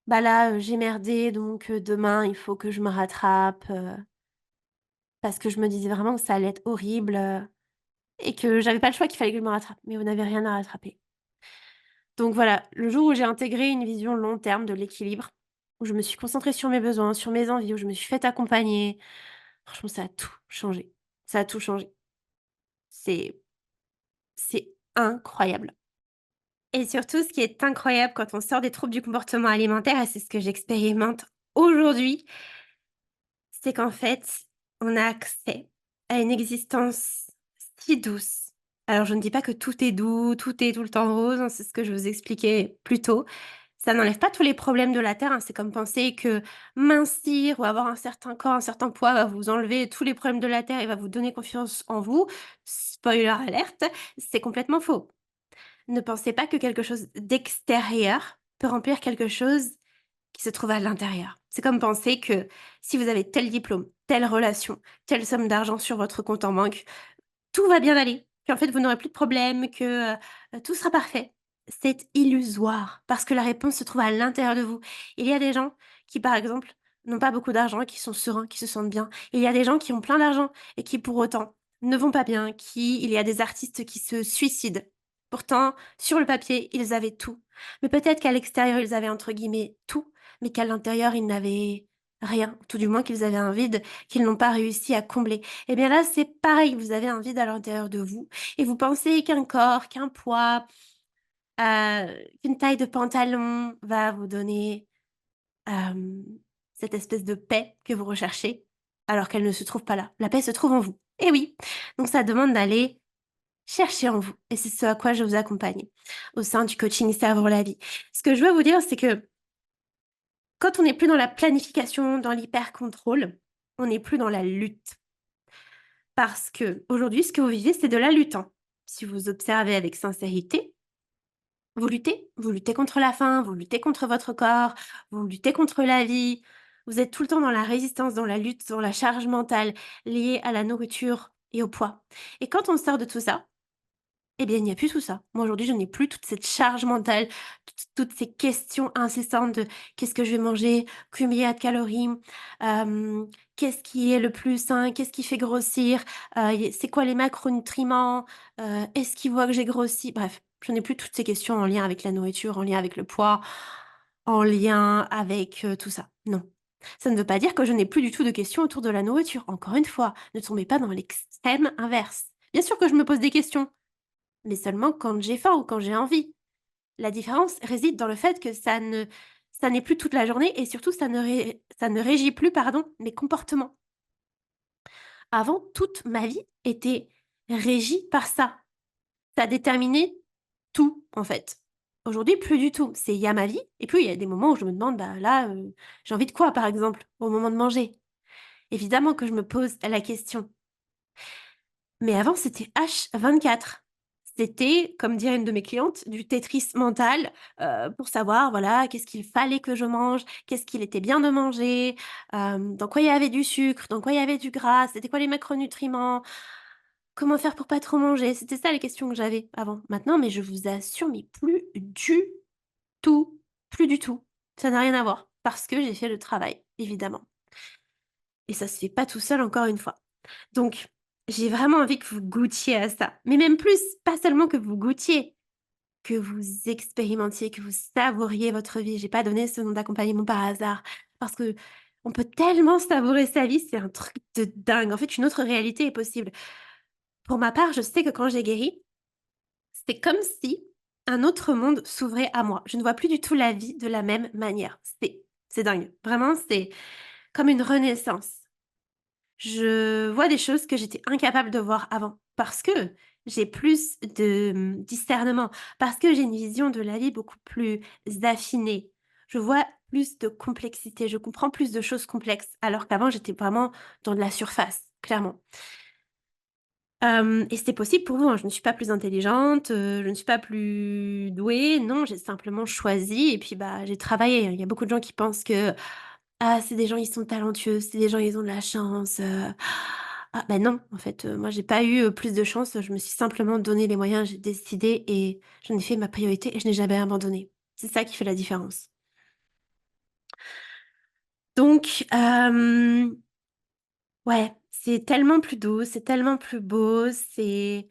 «Bah, là, j'ai merdé donc demain, il faut que je me rattrape», parce que je me disais vraiment que ça allait être horrible, et que j'avais pas le choix, qu'il fallait que je me rattrape. Mais vous n'avez rien à rattraper. Donc voilà, le jour où j'ai intégré une vision long terme de l'équilibre, où je me suis concentrée sur mes besoins, sur mes envies, où je me suis fait accompagner, franchement, ça a tout changé. Ça a tout changé. C'est c'est incroyable. Et surtout, ce qui est incroyable quand on sort des troubles du comportement alimentaire, et c'est ce que j'expérimente aujourd'hui, c'est qu'en fait, on a accès à une existence si douce. Alors, je ne dis pas que tout est doux, tout est tout le temps rose, hein, c'est ce que je vous expliquais plus tôt. Ça n'enlève pas tous les problèmes de la terre, hein. C'est comme penser que mincir ou avoir un certain corps, un certain poids va vous enlever tous les problèmes de la terre et va vous donner confiance en vous. Spoiler alerte, c'est complètement faux. Ne pensez pas que quelque chose d'extérieur peut remplir quelque chose qui se trouve à l'intérieur. C'est comme penser que si vous avez tel diplôme, telle relation, telle somme d'argent sur votre compte en banque, tout va bien aller, qu'en fait vous n'aurez plus de problème, que, tout sera parfait. C'est illusoire parce que la réponse se trouve à l'intérieur de vous. Il y a des gens qui, par exemple, n'ont pas beaucoup d'argent et qui sont sereins, qui se sentent bien. Il y a des gens qui ont plein d'argent et qui pour autant ne vont pas bien, il y a des artistes qui se suicident. Pourtant, sur le papier, ils avaient tout. Mais peut-être qu'à l'extérieur, ils avaient entre guillemets «tout», mais qu'à l'intérieur, ils n'avaient rien, tout du moins qu'ils avaient un vide qu'ils n'ont pas réussi à combler. Eh bien là, c'est pareil, vous avez un vide à l'intérieur de vous et vous pensez qu'un corps, qu'un poids, qu'une taille de pantalon va vous donner, hem, cette espèce de paix que vous recherchez, alors qu'elle ne se trouve pas là. La paix se trouve en vous. Eh oui! Donc ça demande d'aller chercher en vous et c'est ce à quoi je vous accompagne au sein du coaching Savoir la vie. Ce que je veux vous dire, c'est que quand on n'est plus dans la planification, dans l'hyper-contrôle, on n'est plus dans la lutte. Parce que aujourd'hui, ce que vous vivez, c'est de la lutte, hein. Si vous observez avec sincérité, vous luttez. Vous luttez contre la faim, vous luttez contre votre corps, vous luttez contre la vie. Vous êtes tout le temps dans la résistance, dans la lutte, dans la charge mentale liée à la nourriture et au poids. Et quand on sort de tout ça, eh bien, il n'y a plus tout ça. Moi, aujourd'hui, je n'ai plus toute cette charge mentale, toutes ces questions incessantes de: «Qu'est-ce que je vais manger? Combien il y a de calories? Hem, qu'est-ce qui est le plus sain? Qu'est-ce qui fait grossir? Y c'est quoi les macronutriments? Est-ce qu'il voit que j'ai grossi?» Bref, je n'ai plus toutes ces questions en lien avec la nourriture, en lien avec le poids, en lien avec, tout ça. Non. Ça ne veut pas dire que je n'ai plus du tout de questions autour de la nourriture. Encore une fois, ne tombez pas dans l'extrême inverse. Bien sûr que je me pose des questions, mais seulement quand j'ai faim ou quand j'ai envie. La différence réside dans le fait que ça n'est plus toute la journée et surtout ça ne régit plus, pardon, mes comportements. Avant, toute ma vie était régie par ça. Ça déterminait tout, en fait. Aujourd'hui, plus du tout. C'est il y a ma vie et puis il y a des moments où je me demande: «Bah, là, j'ai envie de quoi?» par exemple, au moment de manger. Évidemment que je me pose la question. Mais avant, c'était H24. C'était, comme dirait une de mes clientes, du Tetris mental, pour savoir, voilà, qu'est-ce qu'il fallait que je mange, qu'est-ce qu'il était bien de manger, dans quoi il y avait du sucre, dans quoi il y avait du gras, c'était quoi les macronutriments, comment faire pour pas trop manger. C'était ça les questions que j'avais avant. Maintenant, mais je vous assure, mais plus du tout, plus du tout. Ça n'a rien à voir parce que j'ai fait le travail, évidemment et ça se fait pas tout seul, encore une fois. Donc, j'ai vraiment envie que vous goûtiez à ça. Mais même plus, pas seulement que vous goûtiez, que vous expérimentiez, que vous savouriez votre vie. J'ai pas donné ce nom d'accompagnement par hasard, parce que on peut tellement savourer sa vie, c'est un truc de dingue. En fait, une autre réalité est possible. Pour ma part, je sais que quand j'ai guéri, c'est comme si un autre monde s'ouvrait à moi. Je ne vois plus du tout la vie de la même manière. C'est dingue. Vraiment, c'est comme une renaissance. Je vois des choses que j'étais incapable de voir avant, parce que j'ai plus de, discernement, parce que j'ai une vision de la vie beaucoup plus affinée. Je vois plus de complexité, je comprends plus de choses complexes, alors qu'avant j'étais vraiment dans de la surface, clairement. Et c'est possible pour vous, hein, je ne suis pas plus intelligente, je ne suis pas plus douée, non, j'ai simplement choisi et puis, bah, j'ai travaillé. Il y a beaucoup de gens qui pensent que: «Ah, c'est des gens, ils sont talentueux, c'est des gens, ils ont de la chance, Ah bah non, en fait, moi j'ai pas eu, plus de chance, je me suis simplement donné les moyens, j'ai décidé et j'en ai fait ma priorité et je n'ai jamais abandonné. C'est ça qui fait la différence. Donc, ouais, c'est tellement plus doux, c'est tellement plus beau, c'est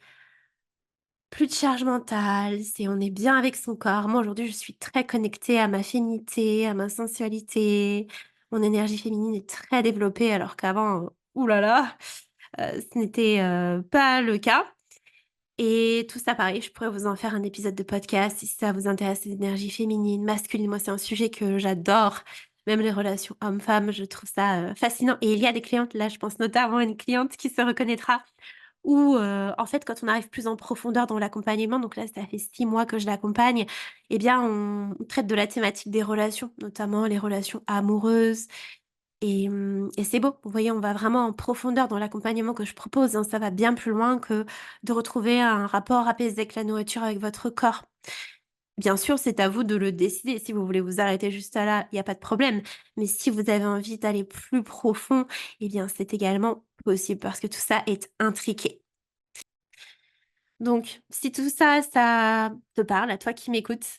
plus de charge mentale, c'est on est bien avec son corps. Moi, aujourd'hui, je suis très connectée à ma féminité, à ma sensualité. Mon énergie féminine est très développée alors qu'avant, ouh là là, ce n'était, pas le cas. Et tout ça, pareil, je pourrais vous en faire un épisode de podcast si ça vous intéresse, les énergies féminines, masculines. Moi, c'est un sujet que j'adore. Même les relations hommes-femmes, je trouve ça, fascinant. Et il y a des clientes, là, je pense notamment à une cliente qui se reconnaîtra, où, en fait, quand on arrive plus en profondeur dans l'accompagnement, donc là, ça fait 6 mois que je l'accompagne, eh bien, on traite de la thématique des relations, notamment les relations amoureuses, et c'est beau. Vous voyez, on va vraiment en profondeur dans l'accompagnement que je propose, hein. Ça va bien plus loin que de retrouver un rapport apaisé avec la nourriture, avec votre corps. Bien sûr, c'est à vous de le décider. Si vous voulez vous arrêter juste à là, il y a pas de problème. Mais si vous avez envie d'aller plus profond, eh bien, c'est également possible parce que tout ça est intriqué. Donc, si tout ça, ça te parle, à toi qui m'écoutes,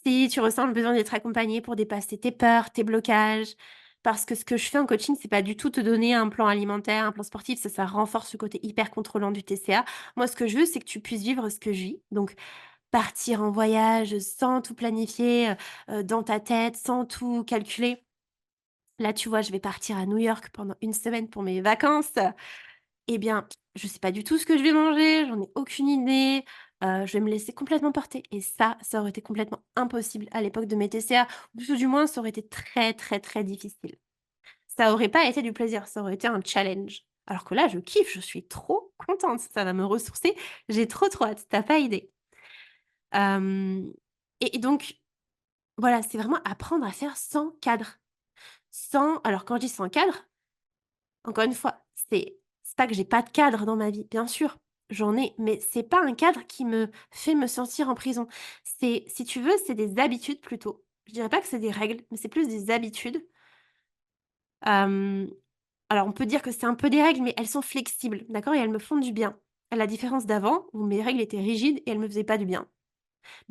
si tu ressens le besoin d'être accompagné pour dépasser tes peurs, tes blocages, parce que ce que je fais en coaching, c'est pas du tout te donner un plan alimentaire, un plan sportif, ça renforce ce côté hyper contrôlant du TCA. Moi, ce que je veux, c'est que tu puisses vivre ce que je vis. Donc, partir en voyage sans tout planifier, dans ta tête, sans tout calculer. Là, tu vois, je vais partir à New York pendant une semaine pour mes vacances. Eh bien, je sais pas du tout ce que je vais manger, j'en ai aucune idée, je vais me laisser complètement porter et ça aurait été complètement impossible à l'époque de mes TCA ou tout du moins ça aurait été très, très, très difficile. Ça aurait pas été du plaisir, ça aurait été un challenge. Alors que là, je kiffe, je suis trop contente, ça va me ressourcer, j'ai trop, trop hâte, tu pas idée. Hem et donc voilà, c'est vraiment apprendre à faire sans cadre. Sans alors quand je dis sans cadre, encore une fois, c'est pas que j'ai pas de cadre dans ma vie, bien sûr, j'en ai, mais c'est pas un cadre qui me fait me sentir en prison. C'est si tu veux, c'est des habitudes plutôt. Je dirais pas que c'est des règles, mais c'est plus des habitudes. Hem, alors on peut dire que c'est un peu des règles, mais elles sont flexibles, d'accord? Et elles me font du bien. À la différence d'avant, où mes règles étaient rigides et elles me faisaient pas du bien.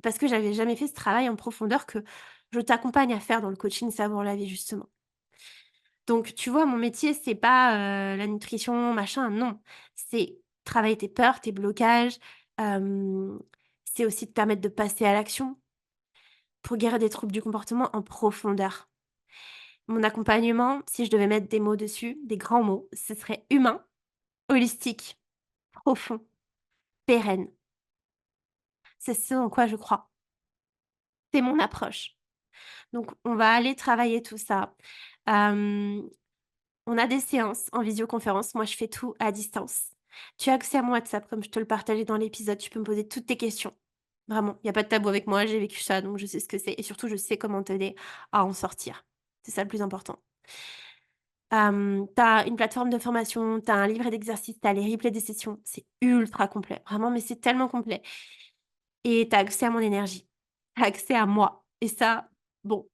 Parce que j'avais jamais fait ce travail en profondeur que je t'accompagne à faire dans le coaching Savoir la vie, justement. Donc tu vois, mon métier, c'est pas, la nutrition, machin, non. C'est travailler tes peurs, tes blocages, hem, c'est aussi te permettre de passer à l'action pour guérir des troubles du comportement en profondeur. Mon accompagnement, si je devais mettre des mots dessus, des grands mots, ce serait humain, holistique, profond, pérenne. C'est ce en quoi je crois. C'est mon approche. Donc on va aller travailler tout ça. Hem On a des séances en visioconférence. Moi, je fais tout à distance. Tu as accès à mon WhatsApp, comme je te le partageais dans l'épisode. Tu peux me poser toutes tes questions. Vraiment, il y a pas de tabou avec moi. J'ai vécu ça, donc je sais ce que c'est et surtout, je sais comment t'aider à en sortir. C'est ça le plus important. Tu as une plateforme de formation, tu as un livret d'exercices, tu as les replays des sessions. C'est ultra complet, vraiment, mais c'est tellement complet et tu as accès à mon énergie. Tu as accès à moi et ça, bon,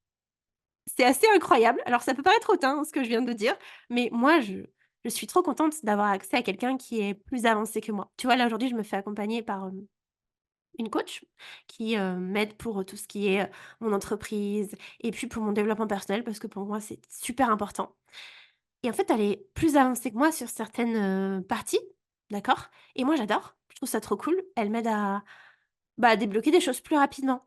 c'est assez incroyable. Alors ça peut paraître hautain, ce que je viens de dire, mais moi je suis trop contente d'avoir accès à quelqu'un qui est plus avancé que moi. Tu vois, là, aujourd'hui, je me fais accompagner par, une coach qui, m'aide pour, tout ce qui est, mon entreprise et puis pour mon développement personnel parce que pour moi, c'est super important et en fait, elle est plus avancée que moi sur certaines, parties, d'accord? Et moi, j'adore, je trouve ça trop cool. Elle m'aide à, bah, à débloquer des choses plus rapidement.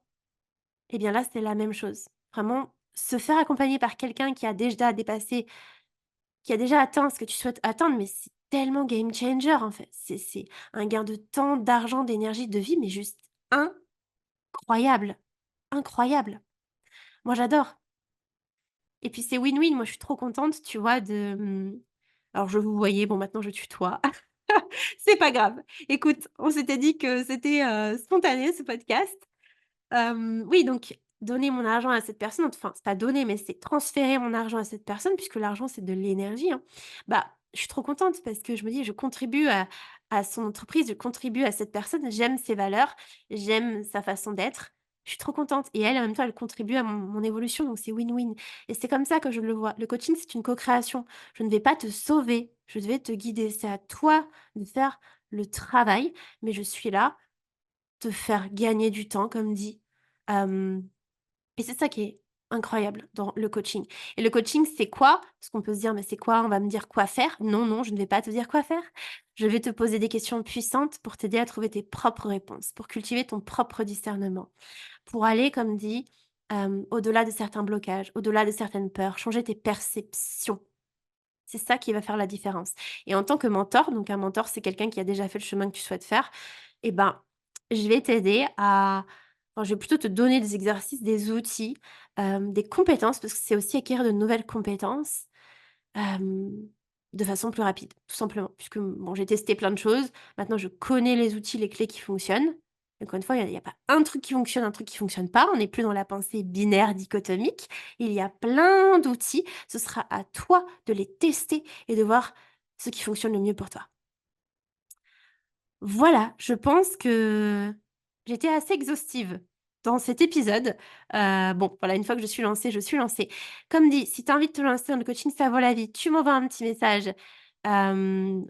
Et bien là, c'est la même chose. Vraiment, se faire accompagner par quelqu'un qui a déjà dépassé, qui a déjà atteint ce que tu souhaites atteindre, mais c'est tellement game changer en fait. C'est un gain de temps, d'argent, d'énergie, de vie, mais juste incroyable, incroyable. Moi, j'adore. Et puis c'est win-win. Moi, je suis trop contente, tu vois, alors je vous voyais, bon maintenant je tutoie. C'est pas grave. Écoute, on s'était dit que c'était, spontané ce podcast. Oui, donc donner mon argent à cette personne, enfin, c'est pas donner, mais c'est transférer mon argent à cette personne puisque l'argent, c'est de l'énergie, hein. Bah, je suis trop contente parce que je me dis: «Je contribue à son entreprise, je contribue à cette personne, j'aime ses valeurs, j'aime sa façon d'être». Je suis trop contente et elle, en même temps, elle contribue à mon évolution, donc c'est win-win et c'est comme ça que je le vois. Le coaching, c'est une co-création. Je ne vais pas te sauver, je vais te guider. C'est à toi de faire le travail, mais je suis là, te faire gagner du temps, comme dit. Hem Et c'est ça qui est incroyable dans le coaching. Et le coaching, c'est quoi? Parce qu'on peut se dire: «Mais c'est quoi? On va me dire quoi faire». Non, non, je ne vais pas te dire quoi faire. Je vais te poser des questions puissantes pour t'aider à trouver tes propres réponses, pour cultiver ton propre discernement, pour aller, comme dit, au-delà de certains blocages, au-delà de certaines peurs, changer tes perceptions. C'est ça qui va faire la différence. Et en tant que mentor, donc un mentor, c'est quelqu'un qui a déjà fait le chemin que tu souhaites faire, et ben, je vais t'aider à je vais plutôt te donner des exercices, des outils, des compétences, parce que c'est aussi acquérir de nouvelles compétences, hem, de façon plus rapide, tout simplement. Puisque, bon, j'ai testé plein de choses, maintenant je connais les outils, les clés qui fonctionnent. Encore une fois, il y a pas un truc qui fonctionne, un truc qui fonctionne pas. On n'est plus dans la pensée binaire, dichotomique. Il y a plein d'outils. Ce sera à toi de les tester et de voir ce qui fonctionne le mieux pour toi. Voilà, je pense que j'étais assez exhaustive dans cet épisode. Bon, voilà, une fois que je suis lancée, je suis lancée. Comme dit, si tu as envie de te lancer dans le coaching Ça vaut la vie, tu m'envoies un petit message,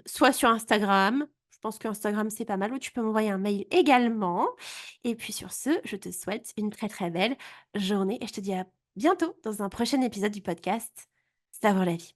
soit sur Instagram, je pense qu'Instagram, c'est pas mal, ou tu peux m'envoyer un mail également. Et puis sur ce, je te souhaite une très, très belle journée et je te dis à bientôt dans un prochain épisode du podcast Ça vaut la vie.